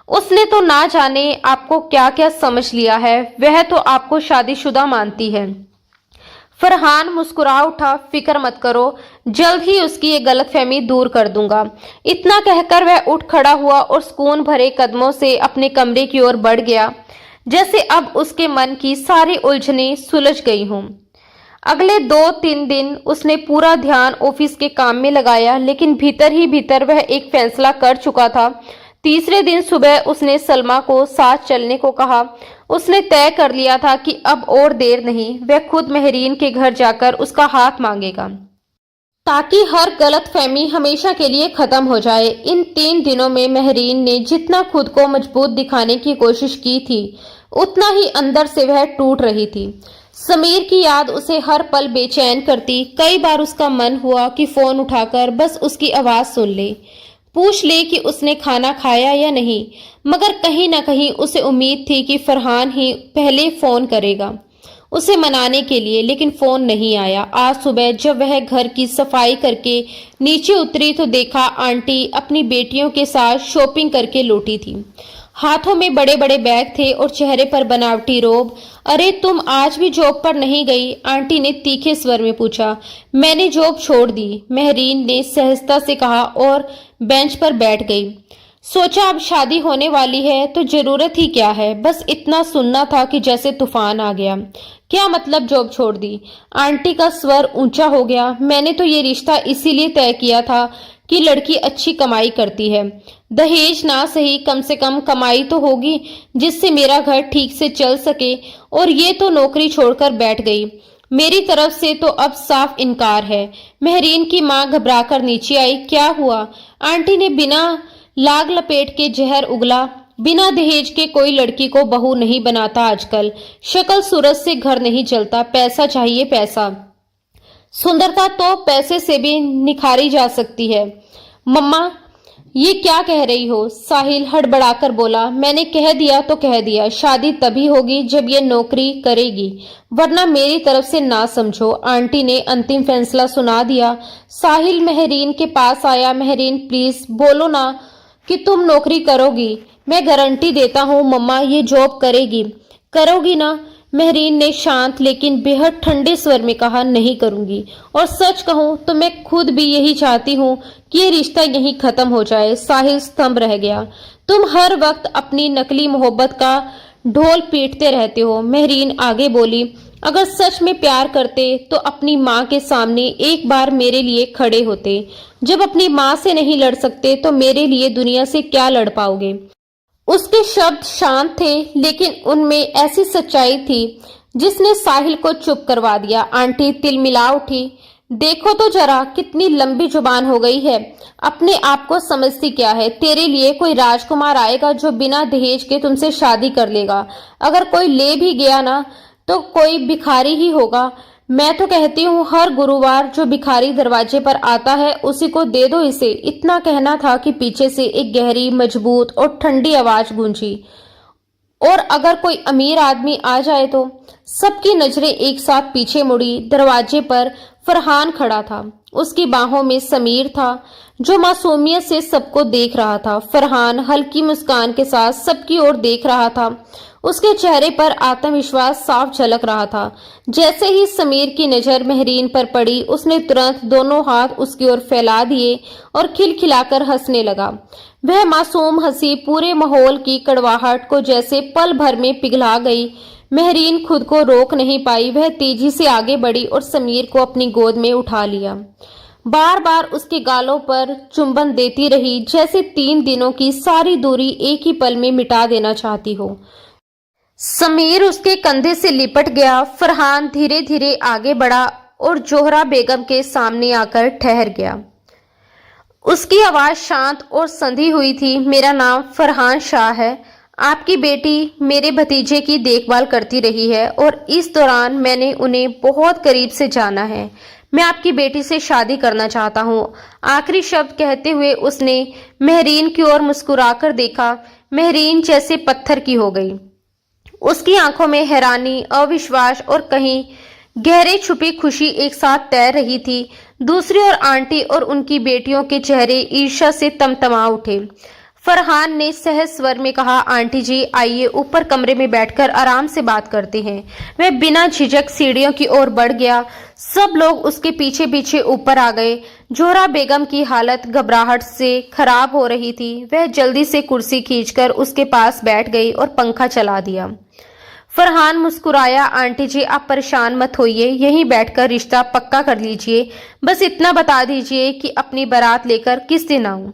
उसने तो ना जाने आपको क्या क्या समझ लिया है। वह तो आपको शादीशुदा मानती है। फरहान मुस्कुरा उठा। फिक्र मत करो, जल्द ही उसकी ये गलतफहमी दूर कर दूंगा। इतना कहकर वह उठ खड़ा हुआ और सुकून भरे कदमों से अपने कमरे की ओर बढ़ गया, जैसे अब उसके मन की सारी उलझनें सुलझ गई हों। अगले 2-3 दिन उसने पूरा ध्यान ऑफिस के काम में लगाया, लेकिन भीतर ही भीतर वह एक फैसला कर चुका था। तीसरे दिन सुबह उसने सलमा को साथ चलने को कहा। उसने तय कर लिया था कि अब और देर नहीं, वह खुद महरीन के घर जाकर उसका हाथ मांगेगा, ताकि हर गलतफहमी हमेशा के लिए खत्म हो जाए। इन 3 दिनों में महरीन ने जितना खुद को मजबूत दिखाने की कोशिश की थी, उतना ही अंदर से वह टूट रही थी। समीर की याद उसे हर पल बेचैन करती। कई बार उसका मन हुआ कि फोन उठाकर बस उसकी आवाज सुन ले, पूछ ले कि उसने खाना खाया या नहीं, मगर कहीं ना कहीं उसे उम्मीद थी कि फरहान ही पहले फोन करेगा उसे मनाने के लिए, लेकिन फोन नहीं आया। आज सुबह जब वह घर की सफाई करके नीचे उतरी तो देखा आंटी अपनी बेटियों के साथ शॉपिंग करके लौटी थी। हाथों में बड़े बड़े बैग थे और चेहरे पर बनावटी रोब। अरे तुम आज भी जॉब पर नहीं गई? आंटी ने तीखे स्वर में पूछा। मैंने जॉब छोड़ दी, महरीन ने सहजता से कहा और बेंच पर बैठ गई। सोचा अब शादी होने वाली है तो जरूरत ही क्या है, बस इतना सुनना था कि जैसे तूफान आ गया। क्या मतलब जॉब छोड़ दी? आंटी का स्वर ऊंचा हो गया। मैंने तो ये रिश्ता इसीलिए तय किया था कि लड़की अच्छी कमाई करती है, दहेज ना सही, कम से कम कमाई तो होगी जिससे मेरा घर ठीक से चल सके। और ये तो नौकरी छोड़कर बैठ गई। मेरी तरफ से तो अब साफ इनकार है। महरीन की मां घबराकर नीचे आई। क्या हुआ? आंटी ने बिना लाग लपेट के जहर उगला। बिना दहेज के कोई लड़की को बहू नहीं बनाता आजकल। शक्ल सूरत से घर नहीं चलता, पैसा चाहिए पैसा। सुंदरता तो पैसे से भी निखारी जा सकती है। मम्मा, ये क्या कह रही हो? साहिल हड़बड़ाकर बोला। मैंने कह दिया तो कह दिया, शादी तभी होगी जब ये नौकरी करेगी, वरना मेरी तरफ से ना समझो। आंटी ने अंतिम फैसला सुना दिया। साहिल महरीन के पास आया। महरीन, प्लीज बोलो ना कि तुम नौकरी करोगी। मैं गारंटी देता हूँ मम्मा, ये जॉब करेगी। करोगी ना? महरीन ने शांत लेकिन बेहद ठंडे स्वर में कहा, नहीं करूंगी। और सच कहूं तो मैं खुद भी यही चाहती हूं कि ये रिश्ता यहीं खत्म हो जाए। साहिल स्तंभ रह गया। तुम हर वक्त अपनी नकली मोहब्बत का ढोल पीटते रहते हो। महरीन आगे बोली, अगर सच में प्यार करते तो अपनी माँ के सामने एक बार मेरे लिए खड़े होते। जब अपनी माँ से नहीं लड़ सकते तो मेरे लिए दुनिया से क्या लड़ पाओगे? उसके शब्द शांत थे, लेकिन उनमें ऐसी सच्चाई थी जिसने साहिल को चुप करवा दिया। आंटी तिलमिला उठी। देखो तो जरा, कितनी लंबी जुबान हो गई है। अपने आप को समझती क्या है? तेरे लिए कोई राजकुमार आएगा जो बिना दहेज के तुमसे शादी कर लेगा। अगर कोई ले भी गया ना तो कोई भिखारी ही होगा। मैं तो कहती हूँ हर गुरुवार जो भिखारी दरवाजे पर आता है उसी को दे दो इसे। इतना कहना था कि पीछे से एक गहरी, मजबूत और ठंडी आवाज गूंजी। और अगर कोई अमीर आदमी आ जाए तो? सबकी नजरें एक साथ पीछे मुड़ी। दरवाजे पर फरहान खड़ा था। उसकी बाहों में समीर था जो मासूमियत से सबको देख रहा था। फरहान हल्की मुस्कान के साथ सबकी ओर देख रहा था। उसके चेहरे पर आत्मविश्वास साफ झलक रहा था। जैसे ही समीर की नजर महरीन पर पड़ी, उसने तुरंत दोनों हाथ उसकी ओर फैला दिए और खिलखिलाकर हंसने लगा। वह मासूम हंसी पूरे माहौल की कड़वाहट को जैसे पल भर में पिघला गई। महरीन खुद को रोक नहीं पाई। वह तेजी से आगे बढ़ी और समीर को अपनी गोद में उठा लिया। बार बार उसके गालों पर चुंबन देती रही, जैसे 3 दिनों की सारी दूरी एक ही पल में मिटा देना चाहती हो। समीर उसके कंधे से लिपट गया। फरहान धीरे धीरे आगे बढ़ा और जोहरा बेगम के सामने आकर ठहर गया। उसकी आवाज शांत और संधी हुई थी। मेरा नाम फरहान शाह है। आपकी बेटी मेरे भतीजे की देखभाल करती रही है और इस दौरान मैंने उन्हें बहुत करीब से जाना है। मैं आपकी बेटी से शादी करना चाहता हूँ। आखिरी शब्द कहते हुए उसने महरीन की ओर मुस्कुराकर देखा। महरीन जैसे पत्थर की हो गई। उसकी आंखों में हैरानी, अविश्वास और कहीं गहरे छुपी खुशी एक साथ तैर रही थी। दूसरी ओर आंटी और उनकी बेटियों के चेहरे ईर्ष्या से तमतमा उठे। फरहान ने सहज स्वर में कहा, आंटी जी आइए, ऊपर कमरे में बैठकर आराम से बात करते हैं। वह बिना झिझक सीढ़ियों की ओर बढ़ गया। सब लोग उसके पीछे पीछे ऊपर आ गए। जोहरा बेगम की हालत घबराहट से खराब हो रही थी। वह जल्दी से कुर्सी खींचकर उसके पास बैठ गई और पंखा चला दिया। फरहान मुस्कुराया। आंटी जी आप परेशान मत होइए, यहीं बैठकर रिश्ता पक्का कर लीजिए। बस इतना बता दीजिए कि अपनी बारात लेकर किस दिन आऊं।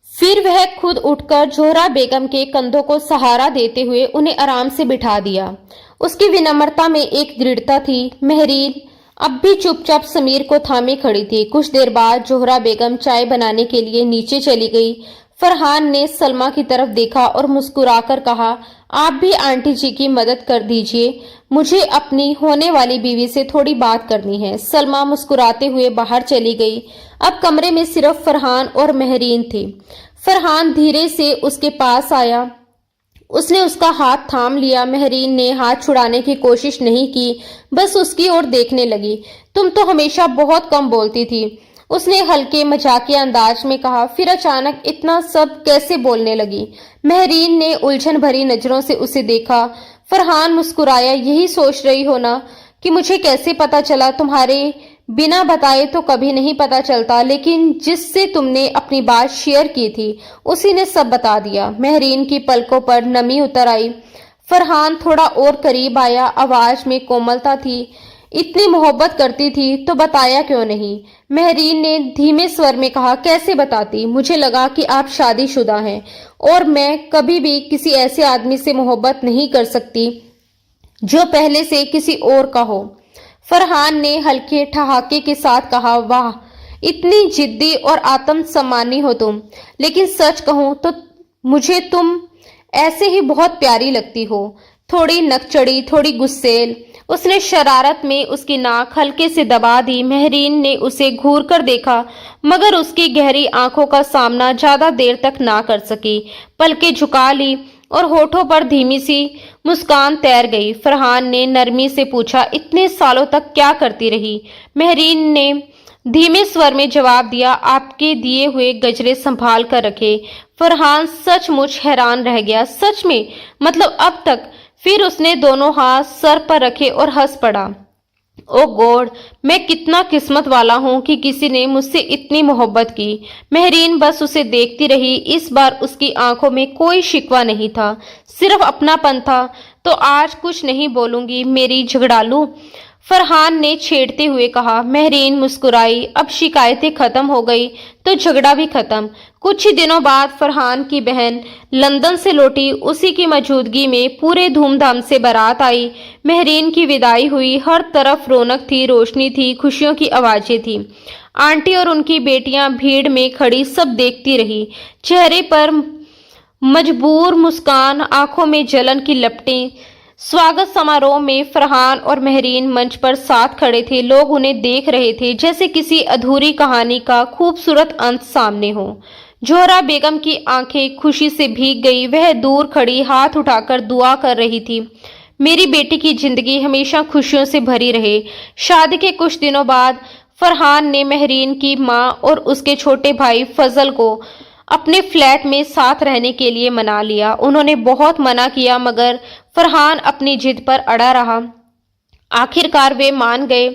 फिर वह खुद उठकर जोहरा बेगम के कंधों को सहारा देते हुए उन्हें आराम से बिठा दिया। उसकी विनम्रता में एक दृढ़ता थी। महरीन अब भी चुपचाप समीर को थामे खड़ी थी। कुछ देर बाद जोहरा बेगम चाय बनाने के लिए नीचे चली गई। फरहान ने सलमा की तरफ देखा और मुस्कुराकर कहा, आप भी आंटी जी की मदद कर दीजिए, मुझे अपनी होने वाली बीवी से थोड़ी बात करनी है। सलमा मुस्कुराते हुए बाहर चली गई। अब कमरे में सिर्फ फरहान और महरीन थे। फरहान धीरे से उसके पास आया। उसने उसका हाथ थाम लिया। महरीन ने हाथ छुड़ाने की कोशिश नहीं की, बस उसकी ओर देखने लगी। तुम तो हमेशा बहुत कम बोलती थी, उसने हल्के मजाकिया अंदाज में कहा। फिर अचानक इतना सब कैसे बोलने लगी? महरीन ने उलझन भरी नजरों से उसे देखा। फरहान मुस्कुराया, यही सोच रही हो ना कि मुझे कैसे पता चला? तुम्हारे बिना बताए तो कभी नहीं पता चलता, लेकिन जिससे तुमने अपनी बात शेयर की थी उसी ने सब बता दिया। महरीन की पलकों पर नमी उतर आई। फरहान थोड़ा और करीब आया। आवाज में कोमलता थी। इतनी मोहब्बत करती थी तो बताया क्यों नहीं? महरीन ने धीमे स्वर में कहा, कैसे बताती? मुझे लगा कि आप शादीशुदा हैं और मैं कभी भी किसी ऐसे आदमी से मोहब्बत नहीं कर सकती जो पहले से किसी और का हो। फरहान ने हल्के ठहाके के साथ कहा, वाह इतनी जिद्दी और आत्मसम्मानी हो तुम। लेकिन सच कहूं तो मुझे तुम ऐसे ही बहुत प्यारी लगती हो, थोड़ी नकचड़ी, थोड़ी गुस्सेल। उसने शरारत में उसकी नाक हल्के से दबा दी। महरीन ने उसे घूर कर देखा, मगर उसकी गहरी आंखों का सामना ज्यादा देर तक ना कर सकी। पलकें झुका ली और होठों पर धीमी सी मुस्कान तैर गई। फरहान ने नरमी से पूछा, इतने सालों तक क्या करती रही? महरीन ने धीमे स्वर में जवाब दिया, आपके दिए हुए गजरे संभाल कर रखे। फरहान सचमुच हैरान रह गया। सच में? मतलब अब तक? फिर उसने दोनों हाथ सर पर रखे और हंस पड़ा। ओ गॉड, मैं कितना किस्मत वाला हूं कि किसी ने मुझसे इतनी मोहब्बत की। महरीन बस उसे देखती रही। इस बार उसकी आंखों में कोई शिकवा नहीं था, सिर्फ अपनापन था। तो आज कुछ नहीं बोलूंगी मेरी झगड़ालू, फरहान ने छेड़ते हुए कहा। महरीन मुस्कुराई। अब शिकायतें खत्म हो गई तो झगड़ा भी खत्म। कुछ ही दिनों बाद फरहान की बहन लंदन से लौटी। उसी की मौजूदगी में पूरे धूमधाम से बारात आई। महरीन की विदाई हुई। हर तरफ रौनक थी, रोशनी थी, खुशियों की आवाजें थी। आंटी और उनकी बेटियां भीड़ में खड़ी सब देखती रही, चेहरे पर मजबूर मुस्कान, आंखों में जलन की लपटें। स्वागत समारोह में फरहान और महरीन मंच पर साथ खड़े थे। लोग उन्हें देख रहे थे जैसे किसी अधूरी कहानी का खूबसूरत अंत सामने हो। जोहरा बेगम की आंखें खुशी से भीग गई। वह दूर खड़ी हाथ उठाकर दुआ कर रही थी, मेरी बेटी की जिंदगी हमेशा खुशियों से भरी रहे। शादी के कुछ दिनों बाद फरहान ने महरीन की मां और उसके छोटे भाई फजल को अपने फ्लैट में साथ रहने के लिए मना लिया। उन्होंने बहुत मना किया, मगर फरहान अपनी जिद पर अड़ा रहा। आखिरकार वे मान गए।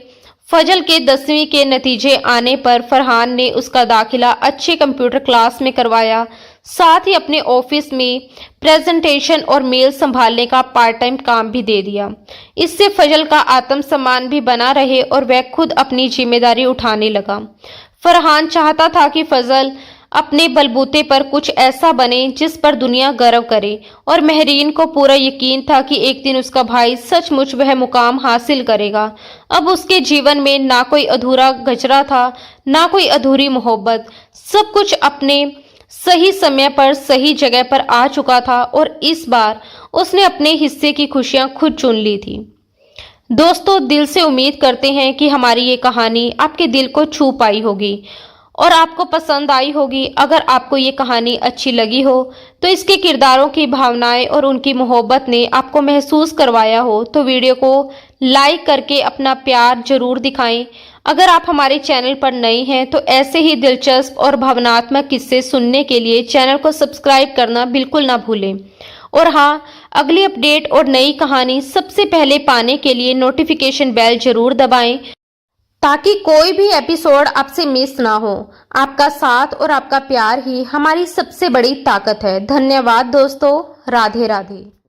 फजल के 10वीं के नतीजे आने पर फरहान ने उसका दाखिला अच्छे कंप्यूटर क्लास में करवाया। साथ ही अपने ऑफिस में प्रेजेंटेशन और मेल संभालने का पार्ट टाइम काम भी दे दिया। इससे फजल का आत्मसम्मान भी बना रहे और वह खुद अपनी जिम्मेदारी उठाने लगा। फरहान चाहता था कि फजल अपने बलबूते पर कुछ ऐसा बने जिस पर दुनिया गर्व करे, और महरीन को पूरा यकीन था कि एक दिन उसका भाई सचमुच वह मुकाम हासिल करेगा। अब उसके जीवन में ना कोई अधूरा गजरा था, ना कोई अधूरी मोहब्बत। सब कुछ अपने सही समय पर सही जगह पर आ चुका था और इस बार उसने अपने हिस्से की खुशियां खुद चुन ली थी। दोस्तों, दिल से उम्मीद करते हैं कि हमारी ये कहानी आपके दिल को छू पाई होगी और आपको पसंद आई होगी। अगर आपको ये कहानी अच्छी लगी हो तो इसके किरदारों की भावनाएं और उनकी मोहब्बत ने आपको महसूस करवाया हो तो वीडियो को लाइक करके अपना प्यार जरूर दिखाएं। अगर आप हमारे चैनल पर नए हैं तो ऐसे ही दिलचस्प और भावनात्मक किस्से सुनने के लिए चैनल को सब्सक्राइब करना बिल्कुल ना भूलें। और हाँ, अगली अपडेट और नई कहानी सबसे पहले पाने के लिए नोटिफिकेशन बेल जरूर दबाएं ताकि कोई भी एपिसोड आपसे मिस ना हो। आपका साथ और आपका प्यार ही हमारी सबसे बड़ी ताकत है। धन्यवाद दोस्तों। राधे राधे।